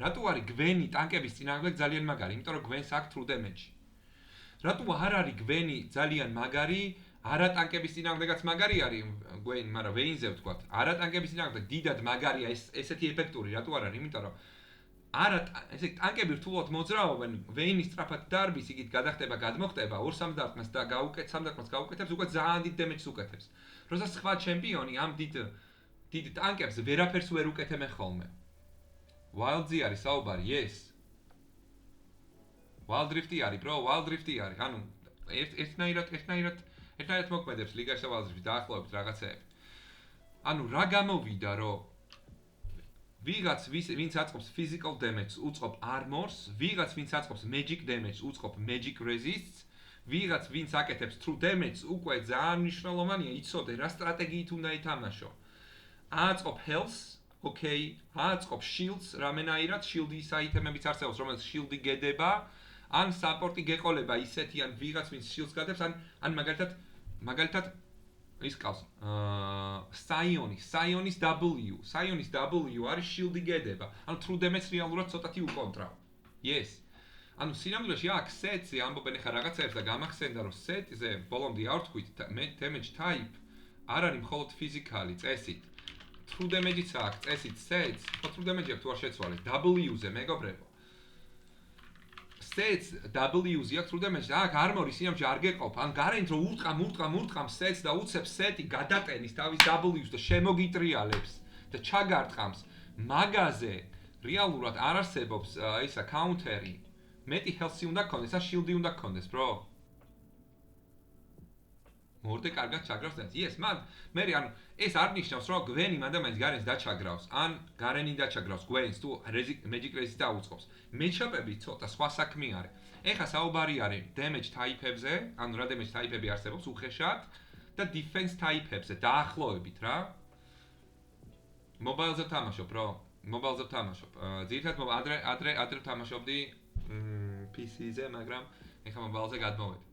რატო არის Gwen-ი ტანკების წინააღმდეგ ძალიან მაგარი? იმიტომ რომ Gwen-ს აქვს true damage. რატო არ არის Gwen-ი ძალიან მაგარი არა ტანკების წინააღმდეგაც მაგარი არის გვეინ, მაგრამ ვეინზე ვთქვათ. არა ტანკების წინააღმდეგ დიდად მაგარია ესეთი ეფექტური, რატო არ არის? იმიტომ რომ არა ესე ტანკები რთულად მოძრაობენ, ვეინი სწრაფად დარბის, იგით გადახტება, გადმოხტება, 2-3 და გაუკეთებს, გაუკეთებს, უკვე ძალიან დიდ დემეჯს უკეთებს. როდესაც სხვა ჩემპიონი ამ დიდ ტანკებს ვერაფერს ვერ უკეთებენ ხოლმე. Wild-ზე არის საუბარი, yes. Wild Rift-ი არის, bro, Wild Rift-ი არის. ანუ ერთნაირად მოქმედებს ლიგაში და Wild Rift-ი დაახლოებით რაღაცეები. ანუ რა გამოვიდა, რომ ვიღაც ვინც აწყობს physical damage-ს უწყობ armor-ს, ვიღაც ვინც აწყობს magic damage-ს უწყობ magic resist-ს, ვიღაც ვინც აკეთებს true damage-ს უკვე ძალიან მნიშვნელოვანია იცოდე რა სტრატეგიით უნდა ითამაშო. აწყობ health-ს, okay, აწყობ shields, რამენაირად shield-ის აიტემებიც არსებობს, რომელიც shield-ი გედება, ან support-ი გეყოლება ისეთი ან ვიღაც ვინც shields გადებს, ან მაგალითად ის ყავს Sionis W. Sionis W არის shield-ი გედება. ანუ true damage რეალურად ცოტათი უკონტრა. Yes. ანუ სინამდვილეში აქ set-ზე ამბობენ ახლა რაღაცებს და გამახსენდა რომ set-ზე ბოლომდე არ ვთქვით damage type არ არის მხოლოდ ფიზიკალი წესით. True damage-იც აქვს წესით sets, true damage-ი აქვს თუ არ შეცვალეთ W-ზე მეგობრებო. Sets W-ზე აქვს true damage და აქ armor-ი სინამდვილეში არ გეყოფ. ან გარენით რომ ურტყამ sets და უცებს set-ი გადაყენის თავის W-ს და შემოგიტრიალებს და ჩაგარტყამს. მაგაზე რეალურად არ არსებობს ისა counter-ი. მეტი health-ი უნდა გქონდეს, ან shield-ი უნდა გქონდეს, bro. მორდე კარგად ჩაგრავს და yes, მე ანუ ეს არ ნიშნავს რომ გვენი მანდამაინც გარენს დაჩაგრავს, ან გარენი დაჩაგრავს გვენს თუ magic resist დაუწყობს. match-up-ები ცოტა სხვა საქმე არის. ეხლა საუბარი არის damage type-ებზე, ანუ რა damage type-ები არსებობს უხეშად და defense type-ებზე დაახლოებით რა. mobile-ზე ვთამაშობ, bro. mobile-ზე ვთამაშობ. ძირითადად ადრე ვთამაშობდი PC-ზე, მაგრამ ეხლა mobile-ზე გადმოვედი.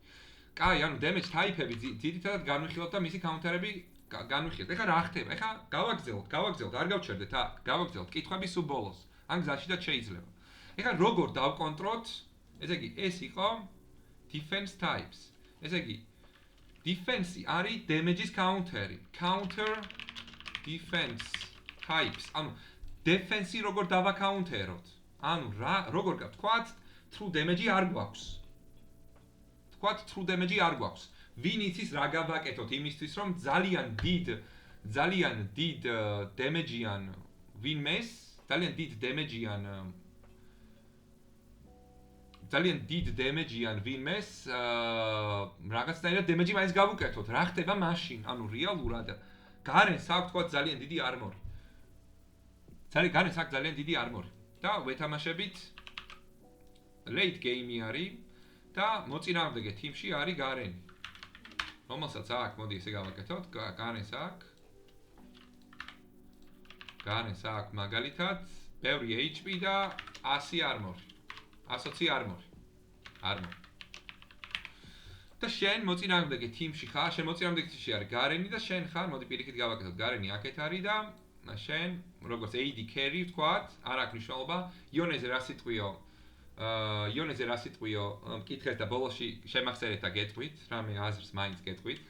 კაი, ანუ damage type-ები ძირითადად განვიხილოთ და მისი counter-ები განვიხილოთ. ეხლა რა ხდება? ეხლა გავაგზავნოთ, არ გავჩერდეთ აქ. გავაგზავნოთ კითხვები სულ ბოლოს. ან გზაში და შეიძლება. ეხლა როგორ დავკონტროლოთ? ესე იგი, ეს იყო defense types. ესე იგი, defense-ი არის damage-ის counter-ი. Counter defense types. ანუ defense-ი როგორ დავაკაუნტეროთ? ანუ როგორ გავთქვათ, true damage-ი არ გვაქვს. თქვათ true damage-ი არ გვაქვს. ვინ იცის რა გავაკეთოთ იმისთვის რომ ძალიან დიდ damage-იან ვინმეს, ძალიან დიდ damage-იან ვინმეს რაღაცნაირად damage-ი მაინც გავუკეთოთ. რა ხდება მაშინ? ანუ რეალურად გარენს აქვს თქვათ ძალიან დიდი armor-ი. გარენს აქვს ძალიან დიდი armor-ი და ვეთამაშებით late game-ი არის და მოწინააღმდეგე თიმში არის გარენი. რომელსაც აქ მოდი ესე გავაკეთოთ, გარენს აქ მაგალითად ბევრი HP და 100 armor. 120 armor. და შენ მოწინააღმდეგე თიმში ხარ, შენ მოწინააღმდეგე თიმში არის გარენი და შენ ხარ, მოდი პირიქით გავაკეთოთ, გარენი აქეთ არის და შენ როგორც AD carry ვთქვათ, არ აქვს მნიშვნელობა, იონეზე რა სიტყვიო, მკითხეთ და ბოლოში შემახსენეთ და გეტყვით, რამე აზრს მაინც გეტყვით.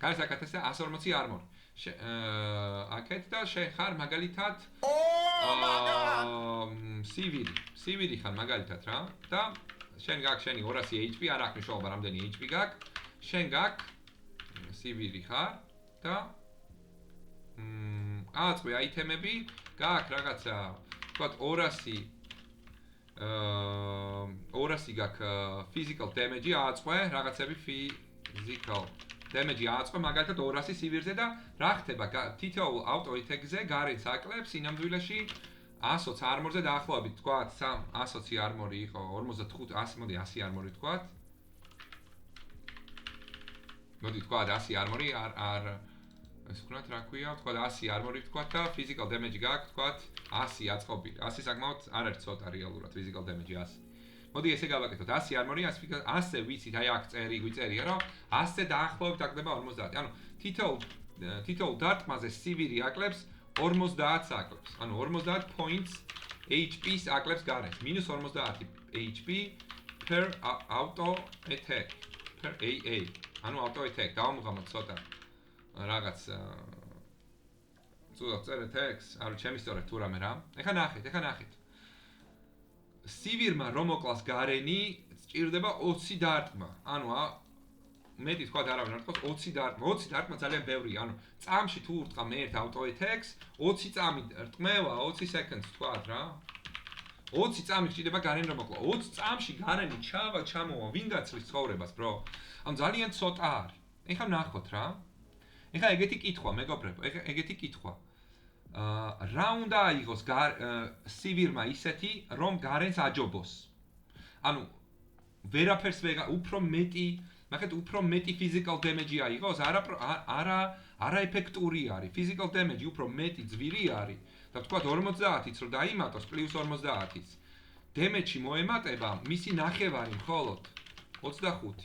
გარეს აქ 140 armor. აქეთ და შენ ხარ მაგალითად სივირი ხარ მაგალითად რა და შენ გაქვს შენი 200 HP, არ აქვს მნიშვნელობა რამდენი HP გაქვს. შენ გაქვს სივირი ხარ და აწყვი აიტემები, გაქვს რაღაცა, თქვათ 200 გაქვს physical damage-ი აწყვე, რაღაცები physical damage-ი აწყვე, მაგალითად 200 სივირზე და რა ხდება? თითოეულ auto attack-ზე გარენს აკლებს სინამდვილეში 120 armor-ზე დაახლოებით, თქვათ 120 armor-ი იყო 45, მოდი 100 armor-ი თქვათ. მოდი თქვათ 100 armor-ი არ ეს ვქნათ რა ქვია, თქვათ 100 armor-ი თქვათ და physical damage-ი გაქვს, თქვათ 100 აწყობილი. 100 საკმაოდ არ არის ცოტა რეალურად physical damage-ი 100. მოდი ესე გავაკეთოთ 100 armor-ი, 100 ვიცით, აი აქ გვიწერია, რომ 100-ზე დაახლოებით აკლდება 50. ანუ თითოეულ დარტყმაზე სივირი აკლებს 50 აკლებს. ანუ 50 points HP-ს აკლებს გარენს. -50 HP per auto attack per AA. ანუ auto attack დავამუღამოთ ცოტა რაღაც ზუსტად წერეთ text, არ ჩემი სწორად თუ რამე რა. ეხლა ნახეთ. სივირმა რომ მოკლას გარენი, სჭირდება 20 დარტყმა. ანუ მეტი თქვა არავინ არ თქოს 20 დარტყმა. 20 დარტყმა ძალიან ბევრია. ანუ წამში თუ ურტყა მე ერთ auto attacks, 20 წამი რტყმევა 20 seconds თქვათ რა. 20 წამი სჭირდება გარენი რომ მოკლა. 20 წამში გარენი ჩამოვა, ვინ გაცლის ცხოვრებას, bro? ანუ ძალიან ცოტა არის. ეხლა ნახოთ რა. ეხლა ეგეთი კითხვა, მეგობრებო, ეგეთი კითხვა. რა უნდა აიღოს სივირმა ისეთი, რომ გარენს აჯობოს. ანუ ვერაფერს უფრო მეტი, მაგათ უფრო მეტი physical damage აიღოს, არა ეფექტური არის. Physical damage უფრო მეტი ძვირი არის. და თქვა 50-იც რომ დაიმატოს პლუს 50-იც. damage-ი მოემატება მისი ნახევარი მხოლოდ 25.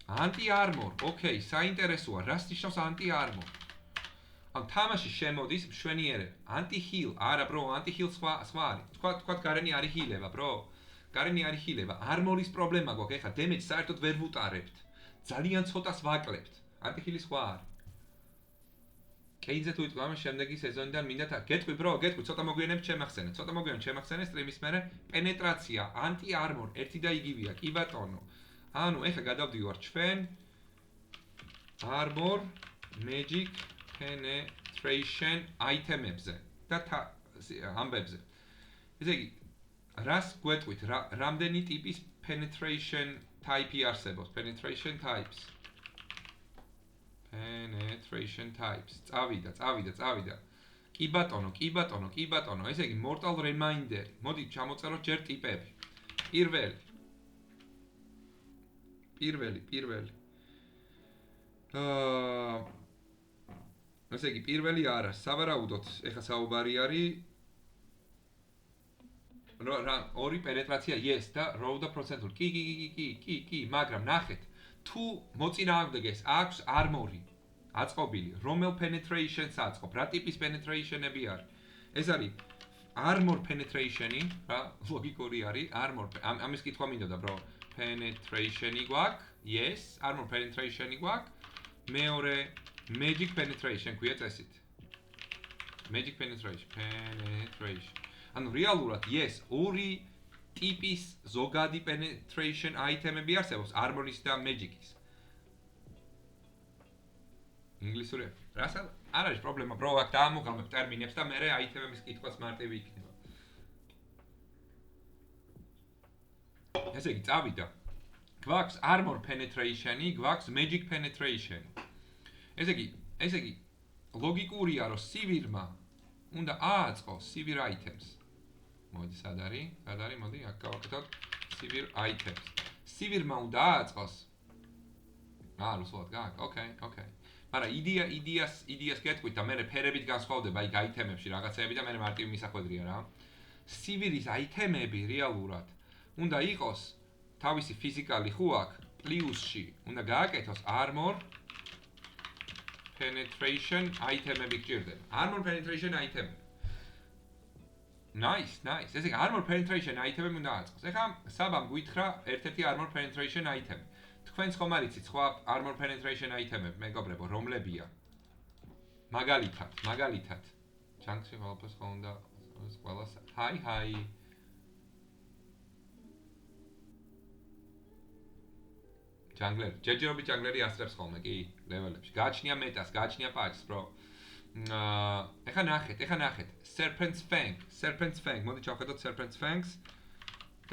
Anti-armor, okay, საინტერესოა, რას ნიშნავს anti-armor? ან თამაში შემოდის მშვენიერება. Anti-heal, არა bro, anti-heal სხვა არის. თქვა გარენი არის ჰილება, bro. გარენი არის ჰილება. armor-ის პრობლემა გვაქვს, ეხლა damage საერთოდ ვერ ვუტარებთ. ძალიან ცოტას ვაკლებთ. Anti-heal-ი სხვა არის. კეიძე თუ იტყვა ამ შემდეგი სეზონიდან მინდა გეტყვი bro, ცოტა მოგვიანებით შემახსენე სტრიმის მერე პენეტრაცია, anti-armor, ერთი და იგივეა, კი ბატონო. ანუ ეხლა გადავდივარ ჩვენ armor magic penetration item-ებზე და ამბებზე. ესე იგი, რას გვეტყვით, რამდენი ტიპის penetration type-ი არსებობს? Penetration types. წავიდა. კი ბატონო. ესე იგი, mortal reminder. მოდი ჩამოწეროთ ჯერ ტიპები. პირველი. ესე იგი, პირველი არა, სავარაუდოდ, ეხლა საუბარი არის ორი პენეტრაცია yes და roll და პროცენტული. კი, მაგრამ ნახეთ, თუ მოწინააღმდეგეს აქვს armor-ი, აწყობილი, რომელ penetration-ს აწყობ, რა ტიპის penetration-ები არის? ეს არის armor penetration-ი, რა ლოგიკური არის, armor, ამის კითხვა მინდოდა, bro. Penetration-ი გვაქვს, yes, armor penetration-ი გვაქვს. მეორე magic penetration ქვია წესით. Magic penetration. ანუ რეალურად yes, ორი ტიპის ზოგადი penetration item-ები არსებობს, armor-ის და magic-ის. ინგლისური. რას არ არის პრობლემა, bro, აქ დაამოღამებ ტერმინებს და მერე item-ების კითხვაც მარტივი იქნება. ესე იგი, წავიდა. გვაქვს armor penetration-ი, გვაქვს magic penetration-ი. ესე იგი, ლოგიკურია, რომ სივირმა უნდა ააწყოს სივირ items. მოდი, სად არის? მოდი, აქ გავაკეთოთ სივირ items. სივირმა უნდა ააწყოს. რუსულად გააკ? Okay. მაგრამ იდეას გეტყვით და მე ფერებით განსხვავდება იქ item-ებში რაღაცეები და მე მარტივი მისახვედრია რა. სივირის item-ები რეალურად უნდა იყოს თავისი ფიზიკალი ხო აქვს პლუსში უნდა გააკეთოს armor penetration item-ები გჭირდება. Armor penetration item. Nice. ესე იგი armor penetration item-ები უნდა აწყოს. ეხლა საბამ გითხრა ერთ-ერთი armor penetration item. თქვენს ხომ არ იცით სხვა armor penetration item-ები, მეგობრებო, რომლებია? მაგალითად. ჩანკში ყველაფერს ხო უნდა ყველას. Hi. ჯანგლერი. ჯერჯერობით ჯანგლერი ასწრებს ხოლმე, კი, ლეველებში. გააჩნია მეტას, გააჩნია პაჩს, bro. ეხლა ნახეთ. Serpent's Fang. მოდი ჩავხედოთ Serpent's Fangs.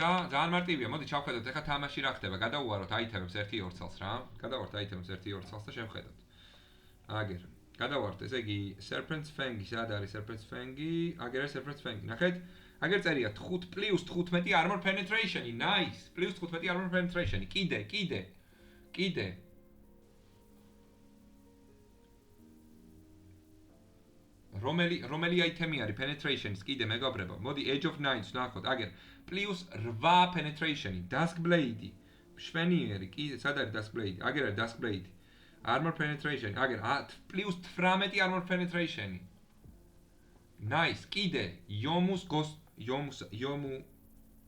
და ძალიან მარტივია, მოდი ჩავხედოთ, ეხლა თამაში რა ხდება? გადავუაროთ item-ებს 1-2 წელს რა. გადავართ item-ებს 1-2 წელს და შევხედოთ. აგერ. გადავართ, ესე იგი Serpent's Fang-ი, სად არის Serpent's Fang-ი? აგერ არის Serpent's Fang-ი. ნახეთ? აგერ წერია 5 პლუს 15 armor penetration-ი. Nice. პლუს 15 armor penetration-ი. კიდე. რომელი item-ი არის penetration-ის კიდე მეგობრებო. მოდი Edge of Nines ნახოთ. აგერ პლუს 8 penetration-ი. Dusk Blade-ი. მშვენიერი. კიდე სად არის Dusk Blade-ი? აგერ არის Dusk Blade-ი. Armor penetration. აგერ პლუს 18 armor penetration-ი. Nice. კიდე Yomu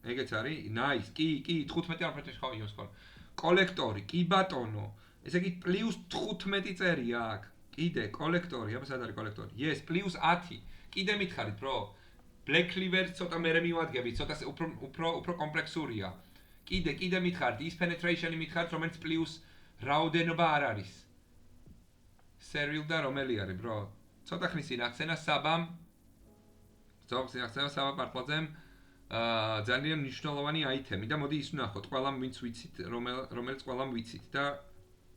ეგეც არის? Nice. კი, 15 armor penetration ხო, Yomu. კოლექტორი, კი ბატონო. ესე იგი +15 წერია აქ. კიდე კოლექტორი, აბა სად არის კოლექტორი? Yes, +10. კიდე მითხარით, bro. Black Cleaver ცოტა მერე მივადგებით, ცოტა უფრო კომპლექსურია. კიდე მითხარით, ის penetration-ი მითხარით, რომელიც პლუს რაოდენობა არ არის. Servil და რომელი არის, bro? ცოტა ხნის წინ ახსენა საბამ. საბამ პარტლაძემ ძალიან მნიშვნელოვანი აიტემი და მოდი ის ვნახოთ, ყველამ ვინც ვიცით, რომელიც ყველამ ვიცით და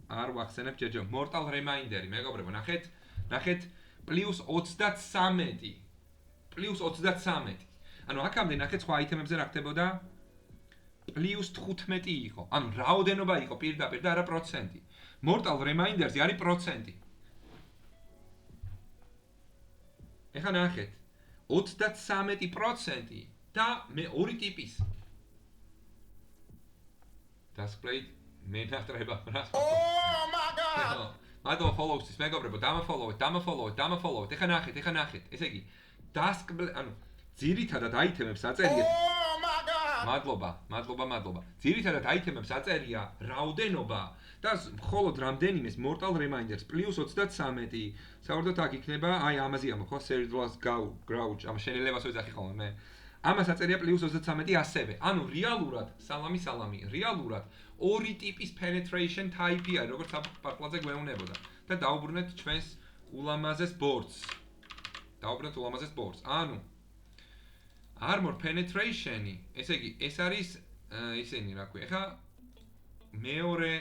არ ვახსენებ ჯერჯერ. Mortal Reminder-ი, მეგობრებო, ნახეთ +23. +23. ანუ აქამდე ნახეთ სხვა აიტემებზე რა ხდებოდა? +15 იყო. ანუ რაოდენობა იყო პირდაპირ და არა პროცენტი. Mortal Reminder-ზე არის პროცენტი. ეხლა ნახეთ 33% და მე ორი ტიპის. Display მე ნახტრება რა. Oh my god. მადლობა follow-ისთვის, მეგობრებო, დამაფოლოვეთ. ეხლა ნახეთ. ესე იგი, ანუ ძირითადად აიტემებს აწერია. Oh my god. მადლობა. ძირითადად აიტემებს აწერია რაოდენობა და მხოლოდ რამდენიმეს Mortal Reminders +23. საერთოდ აქ იქნება, აი ამაზე ამო, ხო, Serious Grouch, ამ შენელებას ვეძახი ხოლმე მე. ამას აწერია +23 ასევე. ანუ რეალურად, სალამი, რეალურად ორი ტიპის penetration type-ია, როგორც პარტლაძე გვეუბნებოდა. და დაუბრუნეთ ჩვენს ულამაზეს ბორდს. ანუ armor penetration-ი, ესე იგი, ეს არის ისენი რა ქვია. ეხა მეორე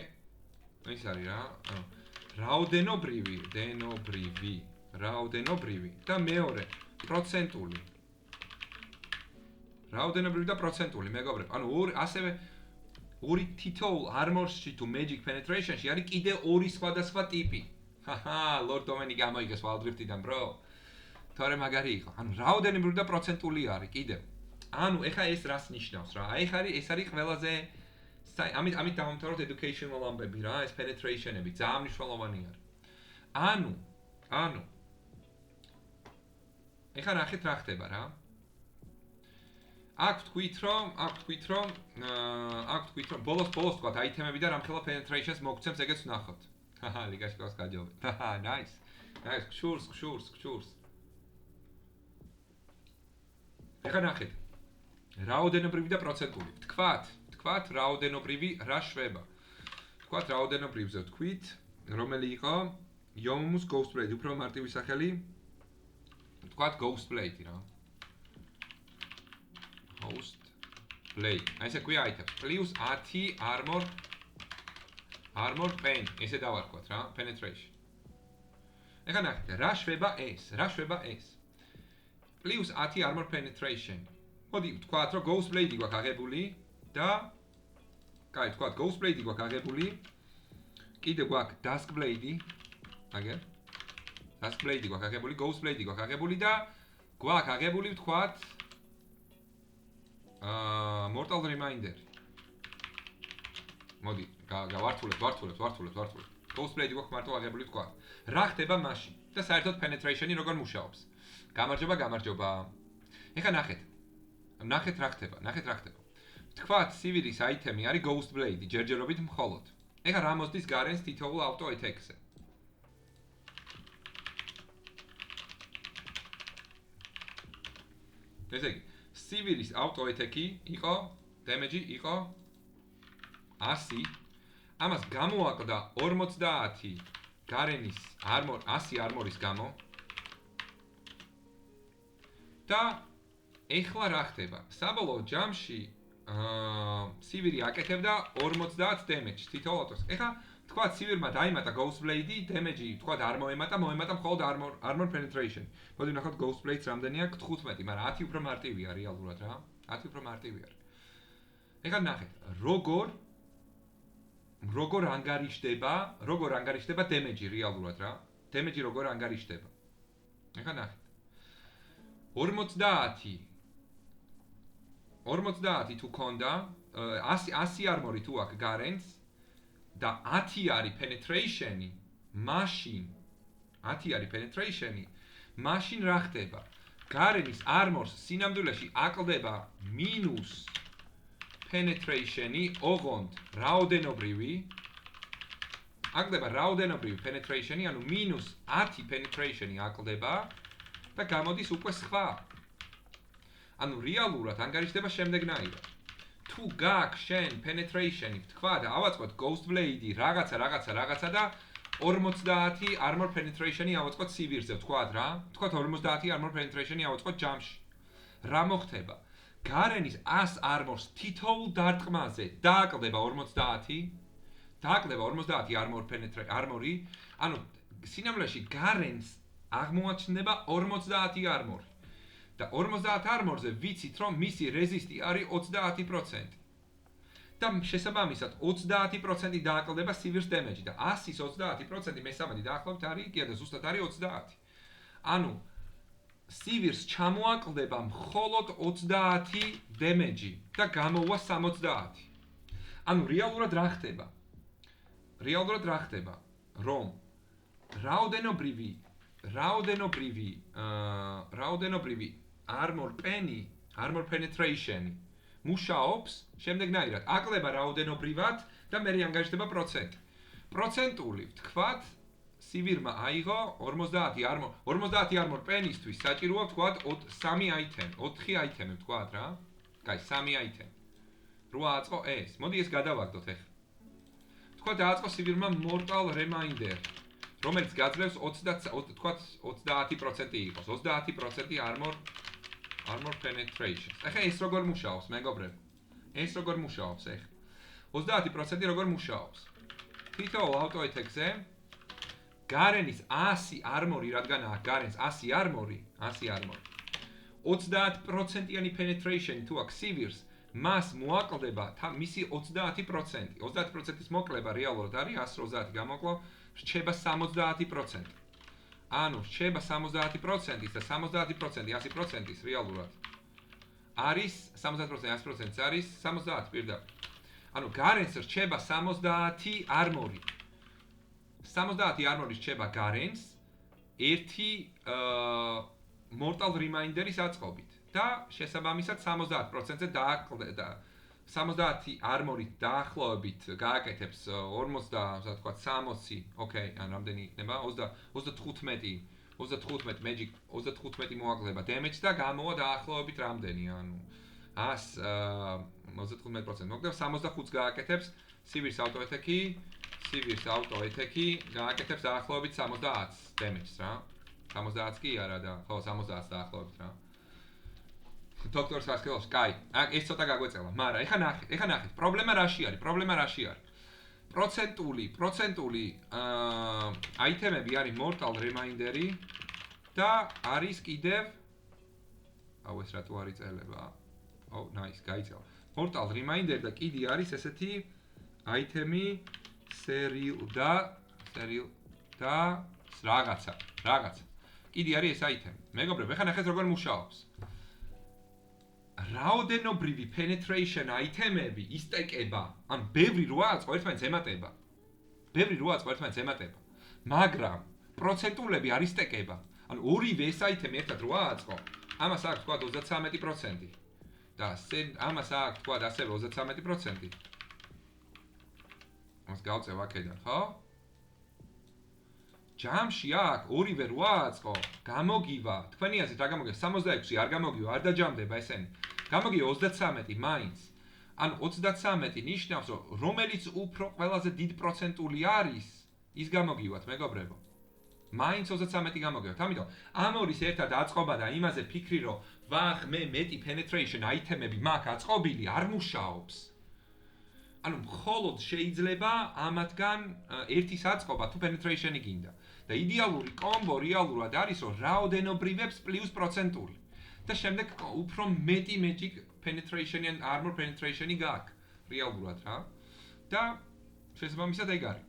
ის არის რა, რაოდენობრივი და მეორე პროცენტული. რაოდენობრივი და პროცენტული, მეგობრებო. ანუ ასევე ორი თითოეულ armor-ში თუ magic penetration-ში არის კიდე ორი სხვადასხვა ტიპი. Lord Dominic გამოიგეს Wildrift-დან, bro. თორე მაგარი იყო. ანუ რაოდენობრივი და პროცენტული არის კიდევ. ანუ ეხა ეს რას ნიშნავს რა? აი ეს არის ყველაზე ამით დავამთავროთ educational ამბები რა, ეს penetration-ები ძალიან მნიშვნელოვანი არის. ანუ ეხა ნახეთ რა ხდება რა. აქ ვთქვით რომ ბოლოს თქვათ აიტემები და რამხელა penetrations მოგცემს, ეგეც ვნახოთ. ლიგაში გავს გაჯობეთ. Nice. ხშურს. ეხა ნახეთ. რაოდენობრივი და პროცენტული. თქვათ რაოდენობრივი რა შვება. თქვათ რაოდენობრივზე ვთქვით, რომელი იყო Yomu's Ghost Blade, უფრო მარტივი სახელი. თქვათ Ghost Blade რა. Ghost Blade. აი ესე ქვია აიტემს. +10 armor pen. ესე დავარქვათ რა, penetration. ეხლა ნახეთ, რა შვება ეს? +10 armor penetration. მოდი ვთქვათ, რომ Ghost Blade გვაქვს აღებული და კაი, ვთქვათ, Ghost Blade გვაქვს აღებული. კიდე გვაქვს Dusk Blade. აგერ. Dusk Blade გვაქვს აღებული, Ghost Blade გვაქვს აღებული და გვაქვს აღებული, ვთქვათ, Mortal Reminder. მოდი, გავართულებ. Ghost Blade გვაქვს მარტო აღებული, ვთქვათ. რა ხდება მაშინ? და საერთოდ penetration-ი როგორ მუშაობს? გამარჯობა. ეხლა ნახეთ რა ხდება. ვთქვათ, სივირის აიტემი არის Ghost Blade, ჯერჯერობით მხოლოდ. ეხლა რა მოსდის გარენს თითოეულ auto attack-ზე? ესე იგი, სივირის auto attack-ი იყო, damage-ი იყო 100. ამას გამოაკლდა 50 გარენის 100 armor-ის გამო. და ეხლა რა ხდება? საბოლოო ჯამში სივირი აკეთებდა 50 damage თითოეულ auto-ს. ეხლა თქვა სივირმა დაიმატა Ghost Blade-ი, damage-ი თქვა არ მოემატა მხოლოდ armor penetration. მოდი ვნახოთ Ghost Blade-ს რამდენია? 15, მაგრამ 10 უფრო მარტივია რეალურად რა. 10 უფრო მარტივი არის. ეხლა ნახეთ, როგორ ანგარიშდება damage-ი რეალურად რა. damage-ი როგორ ანგარიშდება. ეხლა ნახეთ. 50 თუ ქონდა, 100 armor-ი თუ აქვს გარენს და 10 არის penetration-ი, მაშინ რა ხდება? გარენის armor-ს სინამდვილეში აკლდება penetration-ი ოღონდ რაოდენობრივი აკლდება რაოდენობრივი penetration-ი, ანუ -10 penetration-ი აკლდება და გამოდის უკვე სხვა. ანუ რეალურად ანგარიშდება შემდეგნაირად. თუ გაქვს შენ penetration-ი, თქვა და ავაწყოთ Ghost Blade-ი რაღაცა და 50 armor penetration-ი ავაწყოთ სივირზე, ვთქვათ რა. ვთქვათ 50 armor penetration-ი ავაწყოთ ჯამში. რა მოხდება? Garenis 100 armors თითოეულ დარტყმაზე დააკლდება 50. დააკლდება 50 armor-ი. ანუ სინამდვილეში Garens აღმოაჩნდება 50 armor-ი. და 50 armor-ზე ვიცით რომ მისი რეზისტი არის 30%. და შესაბამისად 30% დააკლდება Sever's damage-ი და 100-ის 30% მესამედი დაახლოებით არის, კი და ზუსტად არის 30. ანუ Sever's ჩამოაკლდება მხოლოდ 30 damage-ი და გამოვა 70. ანუ რეალურად რა ხდება? რომ რაოდენობრივი armor penetration-ი მუშაობს შემდეგნაირად. აკლდება რაოდენობრივად და მე ანგარიშდება პროცენტი. პროცენტული ვთქვათ Sever'მა აიღო 50 armor pen-ისთვის საჭიროა ვთქვათ 3 item, 4 item-ი ვთქვათ რა. კაი, 3 item. რო აწყო ეს. მოდი ეს გადავაგდოთ ახლა. ვთქვათ დააწყო Sever'მა Mortal Reminder, რომელიც გაძლევს 30% იყოს. 30% armor penetration. ახლა ეს როგორ მუშაობს, მეგობრებო? ეს როგორ მუშაობს ახლა? 30% როგორ მუშაობს? თითოეულ auto-attack-ზე Garenis 100 armor-ი, რადგანაა Garens 100 armor-ი, 30%-იანი penetration თუ აქვს Sever's, მას მოაკლდება მისი 30%. 30%-ის მოკლება რეალურად არის 130 გამოკლო, რჩება 70%. ანუ რჩება 70%-ის და 70% 100%-ის რეალურად არის 70% 100%-ს არის 70 პირდაპირ. ანუ Garens რჩება 70 armor-ი. 70 armor-ი რჩება Garens ერთი Mortal Reminder-ის აწყობით და შესაბამისად 70%-ზე დააკლდება 70 armor-ით დაახლოებით გააკეთებს 50, თქვა 60, ოკეი, ან რამდენი იქნება? 35 magic 35 მოაკლდება damage და გამოვა დაახლოებით რამდენი, ანუ 100 35% მოკლდება 65-ს გააკეთებს Sever's auto-attack-ი გააკეთებს დაახლოებით 70 damage-ს რა. 70 კი არა და ხო 70 დაახლოებით რა. დოქტორს ასკელოს, კაი, ეს ცოტა გაგვეწელა, მაგრამ ეხა ნახეთ, პრობლემა რაში არის? პროცენტული აიტემები არის Mortal Reminder-ი და არის კიდევ ეს რატო არის წელება? nice, გაიწელა. Mortal Reminder და კიდე არის ესეთი აიტემი Seril და რაღაცა. კიდე არის ეს აიტემი. მეგობრებო, ეხა ნახეთ როგორ მუშაობს. რაოდენობრივი penetration აიტემები ისტეკება, ან ბევრი როა აწყო ერთმანეთს ემატება. მაგრამ პროცენტულები არ ისტეკება. ანუ ორივე ეს აიტემი ერთად როა აწყო, ამას აქვს თქვა 33% და ამას აქვს თქვა ასევე 33%. მას გავწევ აქედან, ხო? ჯამში აქ ორივე როა აწყო, გამოგივა, თქვენი აზრით რა გამოგივა? 66 არ გამოგივა, არ დაჯამდება ესენი. გამოგივა 33 მაინც. ანუ 33 ნიშნავს, რომ რომელიც უფრო ყველაზე დიდ პროცენტული არის, ის გამოგივათ, მეგობრებო. მაინც 33 გამოგივათ. ამიტომ ამ ორის ერთად აწყობა და იმაზე ფიქრი, რომ ვახ, მე მეტი penetration აიტემები მაქვს აწყობილი, არ მუშაობს. ანუ მხოლოდ შეიძლება ამათგან ერთის აწყობა თუ penetration-ი გინდა. და იდეალური კომბო რეალურად არის, რომ რაოდენობრივებს პლუს პროცენტული. და შემდეგ უფრო მეტი magic penetration-ი ან armor penetration-ი გაქვს რეალურად რა. და შესაბამისად ეგ არის.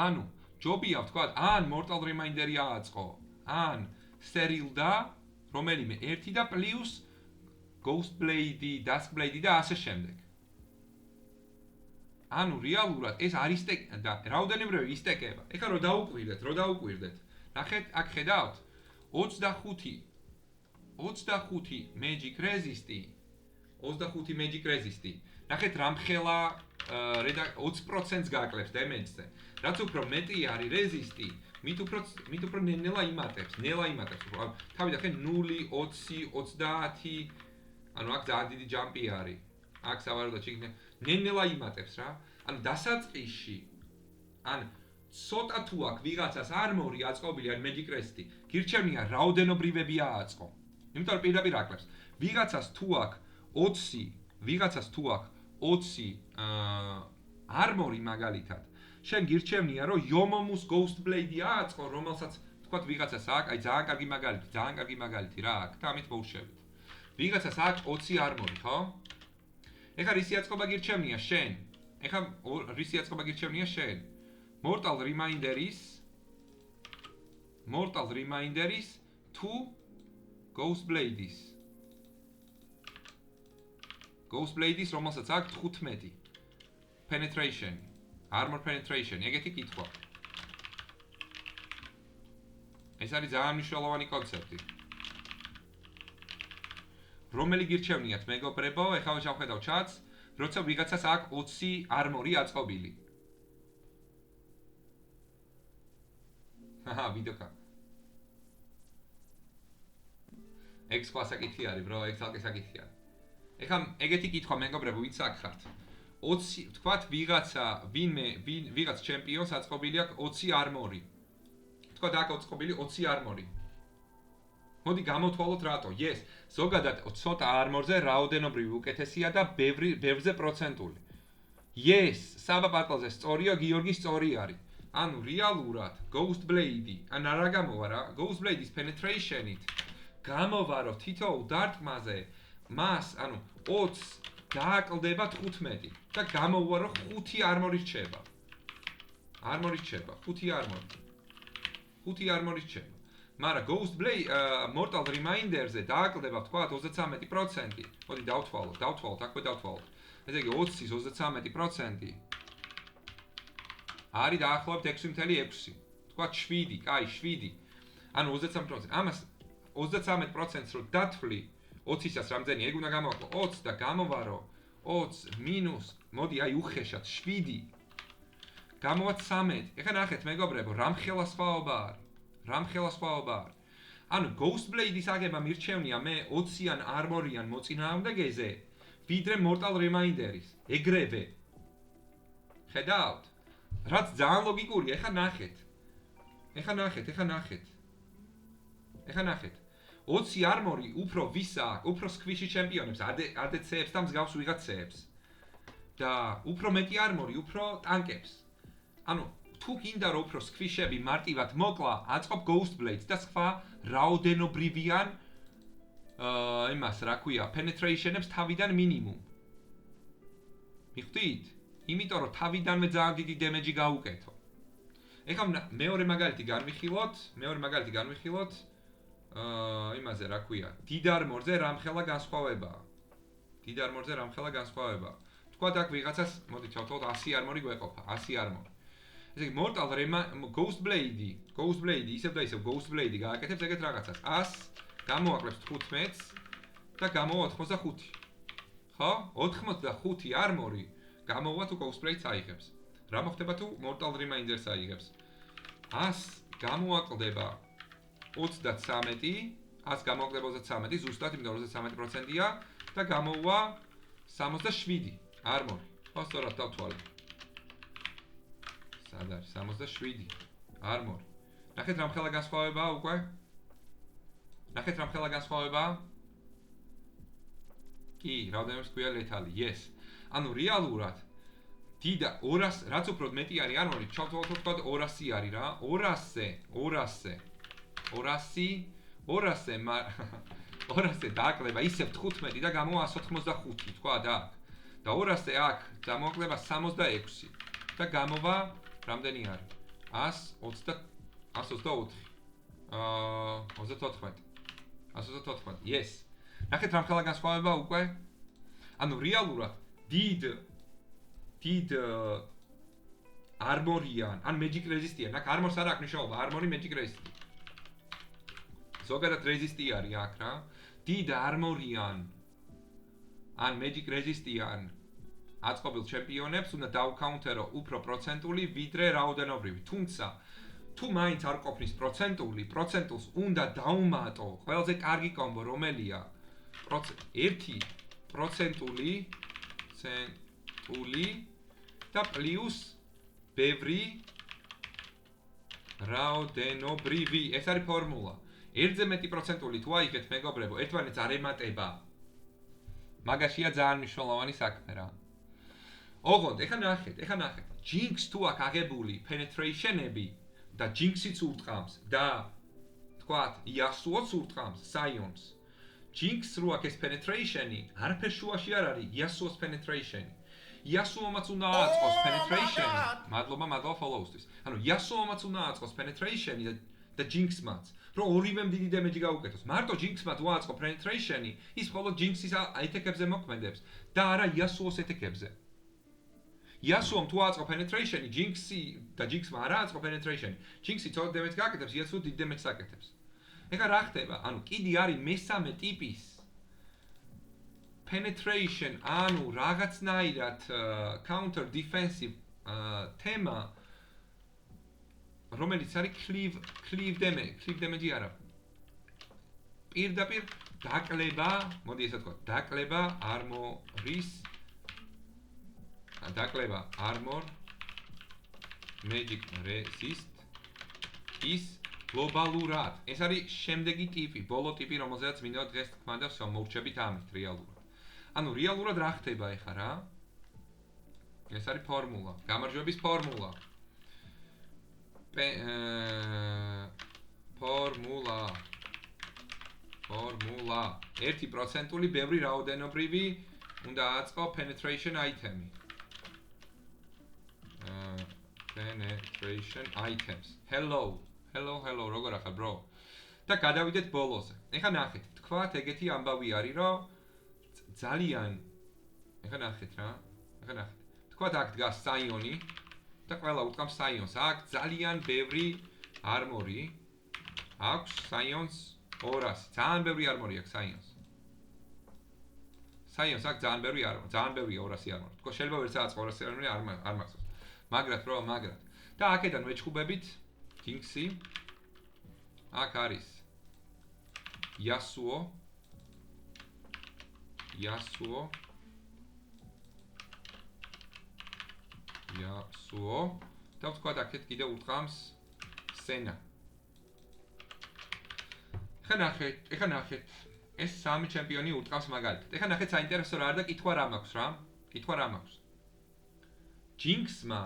ანუ ჯობია ვთქვათ, ან Mortal Reminder-ი ააწყო, ან Seril და რომელიმე ერთი და პლუს Ghost Blade-ი, Dusk Blade-ი და ასე შემდეგ. ანუ რეალურად ეს არის და რაოდენობრივი ისტეკება. ეხლა რო დაუკვირდეთ. ნახეთ, აქ ხედავთ 25 magic resist-ი 25 magic resist-ი. ნახეთ რამხელა 20%-ს გაკლებს damage-ზე. რაც უფრო მეტი არის resist-ი, მით უფრო ნელა იმატებს. თავიდან ხე 0, 20, 30, ანუ აქ ძალიან დიდი ჯამპი არის. აქ სავარაუდოდ შეიძლება ნელა იმატებს რა. ანუ დასაწყისში ან ცოტა თუ აქ ვიღაცას armor-ი აწყობილი ან magic resist-ი, გირჩევნია რაოდენობრივები ააწყო. იმიტომ რომ პირდაპირ აკლებს. ვიღაცას თუ აქ 20 armor-ი მაგალითად, შენ გირჩევნია რომ Yomomus Ghost Blade-ი ააწყო, რომელსაც თქვათ ვიღაცას აქ, აი ძალიან კარგი მაგალითი რა აქ და ამით მოუშვებით. ვიღაცას აქ 20 armor-ი, ხო? ეხლა რისი აწყობა გირჩევნია შენ? Mortal Reminders to Ghost Blades. Ghost Blades რომელსაც აქვს 15 penetration, armor penetration. ეგეთი კითხვა. ეს არის ძალიან მნიშვნელოვანი კონცეფტი. რომელი გირჩევნიათ მეგობრებო, ეხლა შევხედავ ჩატს, როცა ვიღაცას აქვს 20 armor-ი აწყობილი. ვიდეოკა. ეგ სხვა საკითხი არის, bro, ეგ თალკი საკითხია. ეხლა ეგეთი კითხვა მეგობრებო, ვინც აქ ხართ? 20, თქვათ ვიღაც ჩემპიონს აწყობილი აქვს 20 armor-ი. თქვათ აქ აწყობილი 20 armor-ი. მოდი გამოვთვალოთ რატო. Yes, ზოგადად ცოტა armor-ზე რაოდენობრივი უკეთესია და ბევრზე პროცენტული. Yes, საბა პარტალზე სწორია, გიორგი სწორი არის. ანუ რეალურად Ghost Blade-ი, ან არა გამოვა რა, Ghost Blade-ის penetration-ით გამოვა რომ თითოეულ დარტყმაზე მას, ანუ 20 დააკლდება 15 და გამოვა რომ 5 armor-ი რჩება. 5 armor-ი რჩება. მაგრამ Ghost Blade Mortal Reminders-ზე დააკლდება თქვათ 33%. მოდი დავთვალოთ, აქვე დავთვალოთ. ესე იგი 20-ის 33% არის დაახლოებით 6.6. თქვათ 7, კაი, 7. ანუ 23%. ამას 33%-ს რო დათვლი 20-ისას რამდენი ეგ უნდა გამოვაკლო 20 და გამოვა რომ 20 მინუს, მოდი აი უხეშად 7 გამოვა 13. ეხლა ნახეთ მეგობრებო, რამხელა სხვაობა არის. ანუ Ghost Blade-ის აგება მირჩევნია მე 20-იან armor-იან მოწინააღმდეგეზე, ვიდრე Mortal Reminders-ის. ეგრევე. ხედავთ? რაც ძალიან ლოგიკურია, ეხლა ნახეთ. 20 armor-ი უფრო ვისა აქვს, უფრო სკვიში ჩემპიონებს, ADC-ებს და მსგავს ვიღაცებს. და უფრო მეტი armor-ი, უფრო ტანკებს. ანუ თუ გინდა რომ უფრო სკვიშები მარტივად მოკლა, აწყობ Ghost Blades და სხვა რაოდენობრივიან იმას რა ქვია, penetration-ებს თავიდან მინიმუმ. მიხვდით? იმიტომ რომ თავიდანვე ძალიან დიდი damage-ი გაუკეთო. ეხლა მეორე მაგალითი განვიხილოთ, იმაზე რა ქვია, დიდ armor-ზე რამხელა განსხვავებაა. თქვათ აქ ვიღაცას, მოდით ჩავთვალოთ 100 armor-ი გვეყოფა, 100 armor. ესე იგი Mortal Ghost Blade-ი, ისევ და ისევ Ghost Blade-ი გააკეთებს ეგეთ რაღაცას. 100 გამოაკლებს 15-ს და გამოვა 85. ხო? 85 armor-ი გამოვა თუ Ghost Blade-ს აიღებს. რა მოხდება თუ Mortal Reminders აიღებს? 100 გამოაკლდება 33, 100 გამოაკლდება 33, ზუსტად, იმიტომ რომ 33%-ია და გამოვა 67 armor-ი. ხო, სწორად დავთვალე. სად არის 67 armor-ი. ნახეთ რამხელა განსხვავებაა უკვე? კი, რაოდენობის ქვია lethal-ი. Yes. ანუ რეალურად დიდ 200, რაც უფრო მეტი არის armor-ი, ჩავთვალოთ თქვა 200 არის რა. 200 დააკლდება ისევ 15 და გამოვა 185, თქვა და 200 აქ გამოაკლდება 66 და გამოვა რამდენი არის? 124. 124. Yes. ნახეთ რამხელა განსხვავება უკვე? ანუ რეალურად დიდ armor-იან, ან magic resist-იან, აქ armor-ს არ აქვს მნიშვნელობა, armor-ი magic resist-ი. ზოგადად resist-ი არის აქ რა. დიდ armor-იან ან Magic Resist-იან აწყობილ ჩემპიონებს უნდა დაუკაუნტერო უფრო პროცენტული ვიდრე რაოდენობრივი. თუმცა თუ მაინც არ ყოფნის პროცენტულს უნდა დაუმატო ყველაზე კარგი კომბო რომელია 1% და პლუს ბევრი რაოდენობრივი. ეს არის ფორმულა. 1-ზე მეტი პროცენტული თუ აიღეთ მეგობრებო, ერთმანეთს არ ემატება. მაგაშია ძალიან მნიშვნელოვანი საქმე რა. ოღონდ, ეხლა ნახეთ. Jinx თუ აქვს აღებული penetration-ები და Jinx-იც ურტყამს და თქვათ, Yasuo-ც ურტყამს Sion-ს. Jinx რო აქვს ეს penetration-ი, არაფერ შუაში არ არის Yasuo-ს penetration-ი. Yasuo-მაც უნდა აწყოს penetration-ი. მადლობა follow-ისთვის. ანუ Yasuo-მაც უნდა აწყოს penetration-ი და Jinx-მაც. რო ორივემ დიდი დემეჯი გაუკეთოს. მარტო Jinx-მა თუ აწყო penetration-ი, ის მხოლოდ Jinx-ის ეთეკებზე მოქმედებს და არა Yasuo-ს ეთეკებზე. Yasuo-მ თუ აწყო penetration-ი, Jinx-ი და Jinx-მა არ აწყო penetration-ი. Jinx-ი ცოტა დემეჯს გააკეთებს, Yasuo დიდ დემეჯს აკეთებს. ეხლა რა ხდება? ანუ კიდე არის მესამე ტიპის penetration, ანუ რაღაცნაირად counter defensive თემა, რომელიც არის cleave damage არა. პირდაპირ დაკლება, მოდი ესე ვთქვა, დაკლება armor magic resist ის გლობალურად. ეს არის შემდეგი ტიპი, ბოლო ტიპი, რომელზეც მინდა დღეს თქვა და всё, მოვრჩებით ამით რეალურად. ანუ რეალურად რა ხდება ეხლა რა? ეს არის ფორმულა, გამარჯვების ფორმულა. ფორმულა 1%-ული ბევრი რაოდენობრივი უნდა აწყო penetration item-ი. Penetration items. Hello, როგორ ახარ, bro? და გადავიდეთ ბოლოზე. ეხლა ნახეთ, თქვათ ეგეთი ამბავი არის, რომ ძალიან ეხლა ნახეთ. თქვათ აქ დგას Sion-ი და ყველა უტყამს Sion-ს. აქ ძალიან ბევრი armor-ი აქვს Sion-ს 200. ძალიან ბევრი armor-ი აქვს Sion-ს. Sion-ს აქ ძალიან ბევრი armor, ძალიან ბევრი 200 armor. თქო შეიძლება ვერც აწყო 200 armor-ი არ მახსოვს. მაგრამ და აქედან ვეჩხუბებით Jinx-ი. აქ არის Yasuo და ვთქვათ აქეთ კიდე ურტყამს Senna. ეხლა ნახეთ. ეს სამი ჩემპიონი ურტყამს მაგალითად. ეხლა ნახეთ საინტერესო რა არის და კითხვა რა მაქვს. Jinx-მა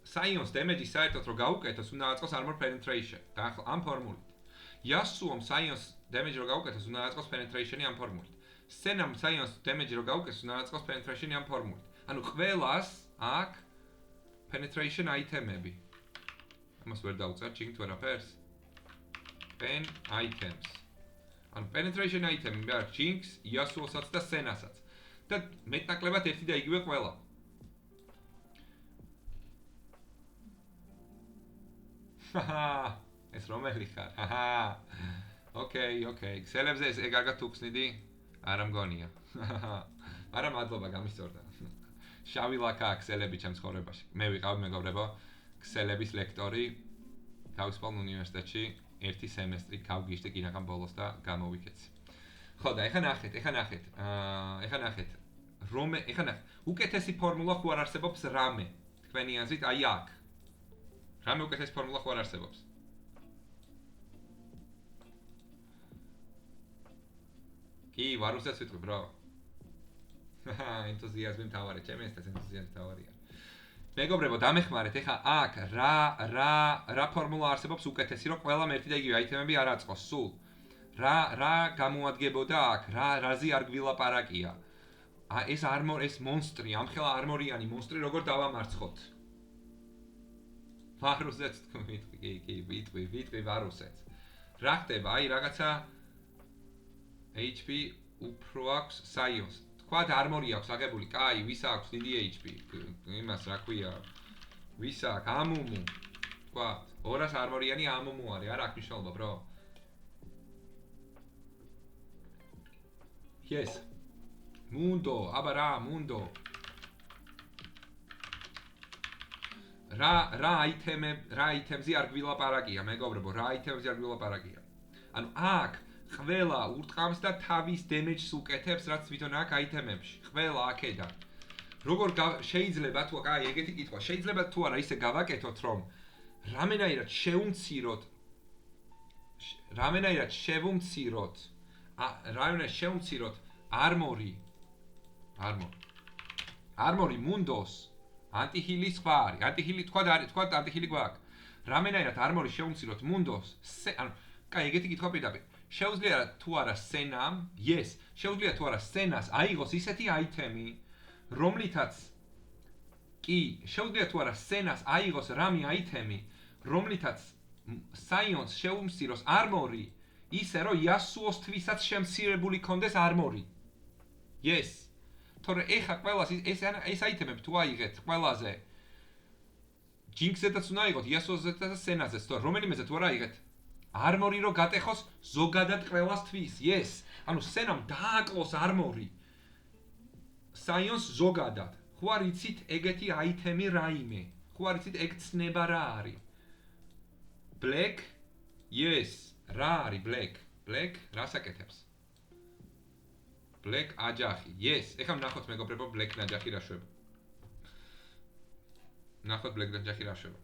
Sion-ს დემეჯი საერთოდ რო გაუკეთოს, უნდა აწყოს armor penetration. და ახლა ამ ფორმულით. Yasuo-მ Sion-ს დემეჯი რო გაუკეთოს, უნდა აწყოს penetration-ი ამ ფორმულით. Senna-მ Sion-ს დემეჯი რო გაუკეთოს, უნდა აწყოს penetration-ი ამ ფორმულით. ანუ ყველას აქვს penetration item-ები. ამას ვერ დავუწერ, ჩიგით ვერაფერს. Pen items. ანუ penetration item-ები არის Jinx, Yasuo-საც და Senna-საც. და მეტნაკლებად ერთი და იგივე ყველა. ეს რომელი ხარ? ოკეი. ქსელებზე ეს კარგად უხსნიდი? არა მგონია. არა მადლობა გამისწორდა. შავი ლაქა ქსელები ჩემს ცხოვრებაში. მე ვიყავ მეგობრებო, ქსელების ლექტორი თავისუფალ უნივერსიტეტში 1 სემესტრი გავგიშდი კინაღამ ბოლოს და გამოვიქეცი. ხო და ეხლა ნახეთ. უკეთესი ფორმულა ხო არ არსებობს რამე? თქვენი აზრით აი აქ. რამე უკეთესი ფორმულა ხო არ არსებობს? კი, ვარუსას ვიტყვი, bro. ენთუზიაზმი მთავარია, ჩემი ეს ენთუზიაზმი მთავარია. მეგობრებო, დამეხმარეთ, ეხლა აქ რა ფორმულა არსებობს უკეთესი, რომ ყველამ ერთი და იგივე აიტემები არ აწყოს სულ. რა გამოადგებოდა აქ, რაზე არ გვილაპარაკია. ეს ეს მონსტრი, ამხელა არმორიანი მონსტრი როგორ დავამარცხოთ? ვარუსეთს ვიტყვი ვარუსეთს. რა ხდება? აი რაღაცა HP უფრო აქვს Sion-ს. თქვათ armor-ი აქვს აგებული, კაი, ვის აქვს დიდი HP? იმას რა ქვია? ვის აქვს? ამუმუ. თქვათ 200 armor-იანი ამუმუ არის, არა აქვს მნიშვნელობა, bro. Yes. Mundo, აბა რა, Mundo. რა აიტემზე არ გვილაპარაკია, მეგობრებო, რა აიტემზე არ გვილაპარაკია. ანუ აქ ყველა ურტყამს და თავის დემეჯს უკეთებს, რაც თვითონ აქ აიტემებში. ყველა აქედან. როგორ შეიძლება თუ აი ეგეთი კითხვა, შეიძლება თუ არა ისე გავაკეთოთ, რომ რამენაირად შევუმციროთ არმორი Mundos ანტიჰილი სხვა არის. ანტიჰილი თქვა ანტიჰილი გვაქვს. რამენაირად არმორი შევუმციროთ Mundos, ანუ კაი ეგეთი კითხვა პირდაპირ. შეუძლია თუ არა სენამ, შეუძლია თუ არა სენას აიღოს ისეთი აიტემი, რომლითაც კი, შეუძლია თუ არა სენას აიღოს რამე აიტემი, რომლითაც საიონს შეუმციროს არმორი, ისე რომ იასუოს თვისაც შემცირებული კონდეს არმორი. თორე ეხა ყველას ეს აიტემები თუ აიღეთ ყველაზე ჯინქსზედაც უნდა აიღოთ, იასუოზეც და სენაზეც, თორე რომელიმეზე თუ არ აიღეთ არმორი რო გატეხოს ზოგადად ყველასთვის. ანუ სენამ დააკლოს არმორი საიონს ზოგადად. ხო არ იცით ეგეთი აიტემი რაიმე? ხო არ იცით ეგ ცნება რა არის? Black? რა არის Black? Black რას აკეთებს? Black აჯახი. ეხლა ვნახოთ მეგობრებო Black ნაჯახი რა შვება. ვნახოთ Black ნაჯახი რა შვება.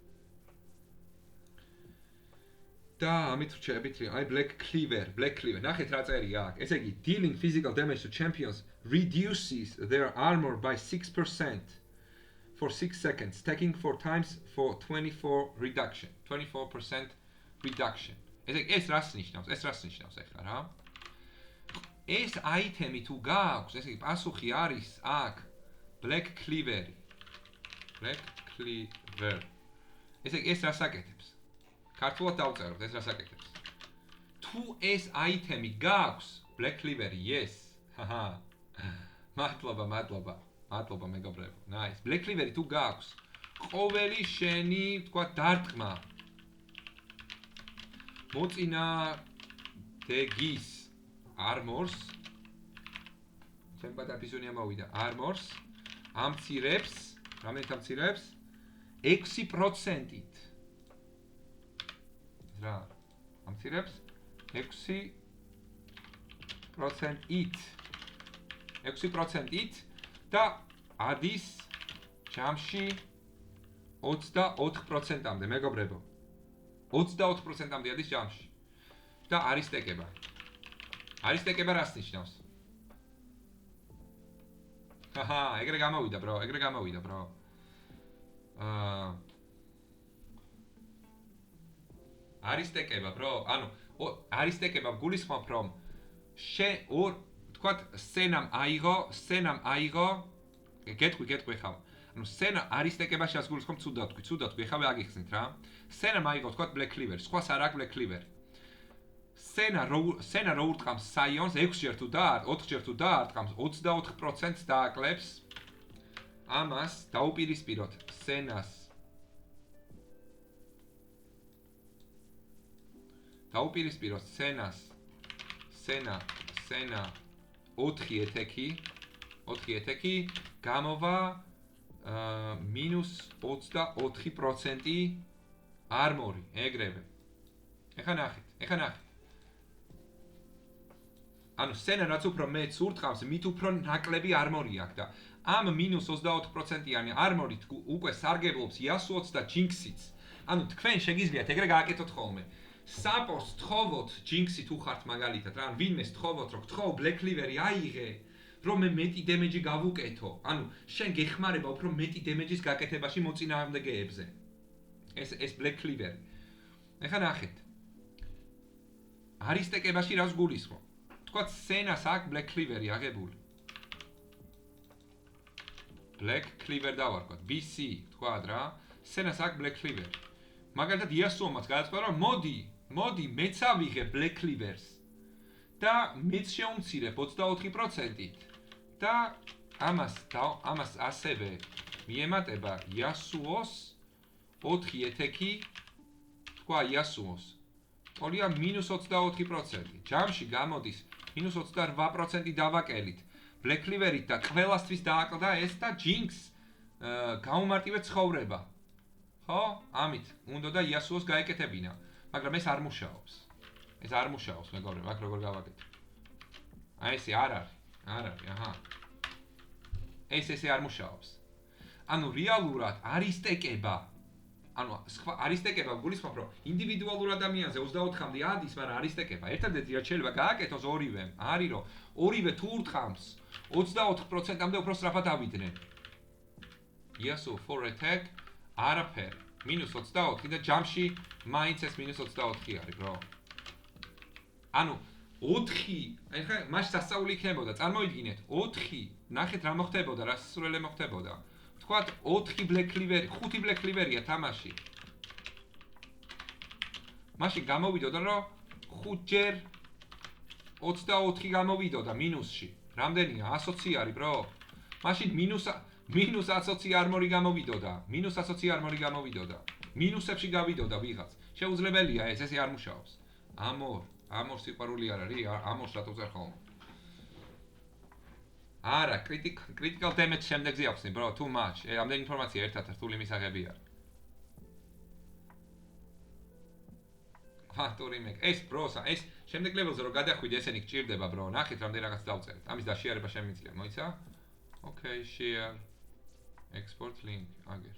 და ამით რჩებით აი Black Cleaver. ნახეთ რა წერია აქ. ესე იგი dealing physical damage to champions reduces their armor by 6% for 6 seconds, taking 4 times for 24% reduction. ესე იგი ეს რას ნიშნავს? ეხლა რა? ეს აიტემი თუ გააქვს, ესე იგი პასუხი არის აქ Black Cleaver. ესე იგი ეს რას აკეთებს? ქართულად დავწეროთ, ეს რას აკეთებს? თუ ეს აიტემი გააქვს Black Cleaver, მადლობა მეგობრებო. Nice. Black Cleaver თუ გააქვს, ყოველი შენი, თქვა, დარტყმა მოწინააღმდეგის armors, ჩემ პატაპისონი ამოვიდა, armors ამცირებს, რამდენით ამცირებს? 6%-ით. რა? ამცირებს 6%-ით და ადის ჯამში 24%-მდე, მეგობრებო. 24%-მდე ადის ჯამში. და არის სტეკება. რას ნიშნავს? ეგრე გამოვიდა, bro. არის სტეკება, bro. ანუ არის სტეკება, გულისხმობ, რომ თქვათ, სენამ აიღო, გეტყვი ხავ. ანუ სენა არის სტეკებაში გულისხმობ, ცუდად თქვი, ხავე აგიხსნით რა. სენამ აიღო, თქვათ, Black Cleaver, სხვა არ აქვს Black Cleaver. სენა რო ურტყამს საიონს 4-ჯერ თუ 4-ჯერ 24%-ს დააკლებს. ამას დაუპირისპიროთ სენას. სენა 4 ეთექი გამოვა -24% არმორი, ეგრევე. ეხა ნახეთ. ანუ სენა რაც უფრო მეც ურტყავს, მით უფრო ნაკლები არმორი აქვს და ამ -24%-იანი არმორით უკვე სარგებლობს იასუოც და ჯინქსიც. ანუ თქვენ შეგიძლიათ ეგრე გააკეთოთ ხოლმე. საპორტს თხოვოთ ჯინქსი თუ ხართ მაგალითად რა, ან ვინმეს თხოვოთ, რომ გთხოვ Black Cleaver-ი აიღე, რომ მე მეტი დემეჯი გავუკეთო. ანუ შენ გეხმარება უფრო მეტი დემეჯის გაკეთებაში მოწინააღმდეგეებზე. ეს Black Cleaver. ეხლა ნახეთ. არის სტეკებაში რას გულისხმობ? თქვათ სენას აქვს Black Cleaver-ი აღებული. Black Cleaver დავარქვათ, BC, თქვათ რა, სენას აქვს Black Cleaver. მაგალითად იასუომაც გადაწყვეტა, რომ მოდი, მეც ავიღე Black Cleavers და მეც შევუმცირებ 24%-ით და ამას ასევე მიემატება იასუოს 4 ეთექი, თქვა იასუოს. თორია -24%. ჯამში გამოდის -28% დავაკელით. Black Cleaver-ით და ყველასთვის დააკლდა ეს და Jinx გაუმარტივე ცხოვრება. ხო? ამით უნდა და იასუოს გაეკეთებინა, მაგრამ ეს არ მუშაობს. ეს არ მუშაობს, მეგობრებო, აქ როგორ გავაკეთე? აი ესე არ არის, აჰა. ესე არ მუშაობს. ანუ რეალურად არის სტეკება. ანუ სხვა არის სტეკება, გულისხმობ, რომ ინდივიდუალურ ადამიანზე 24-მდე ადის, მაგრამ არის სტეკება. ერთადერთი რაც შეიძლება გააკეთოს ორივემ, არის რომ ორივე თუ ურთხავს 24%-მდე უფრო სწრაფად ავიდნენ. Yasuo for attack არაფერ. -24 და ჯამში მაინც ეს -24 არის, bro. ანუ 4, აი ხა მას სასწაული იქნებოდა, წარმოიდგინეთ, 4, ნახეთ რა მოხდებოდა, რა სისულელე მოხდებოდა. ვთქვათ 4 Black Cleaver, 5 Black Cleaver-ია თამაში. მაშინ გამოვიდოდა, რომ 5 ჯერ 24 გამოვიდოდა მინუსში. რამდენია? 120 არის, bro. მაშინ -120 არმორი გამოვიდოდა. -120 არმორი გამოვიდოდა. მინუსებში გავიდოდა ვიღაც. შეუძლებელია ეს, ესე არ მუშაობს. ამორ სიყვარული არ არის, ამორს რატო წერ ხოლმე? არა, critical damage შემდეგზე ახსნი, bro, too much. ამდენი ინფორმაცია ერთად რთული მისაღები არის. ფაქტორი მეკ. ეს bro-სა, ეს შემდეგ level-ზე რომ გადახვიდე, ესენი გჭირდება, bro. ნახეთ რამდენი რაღაც დავწერეთ. ამის დაშიარება შემიძლია, მოიცა? Okay, share export link, აგერ.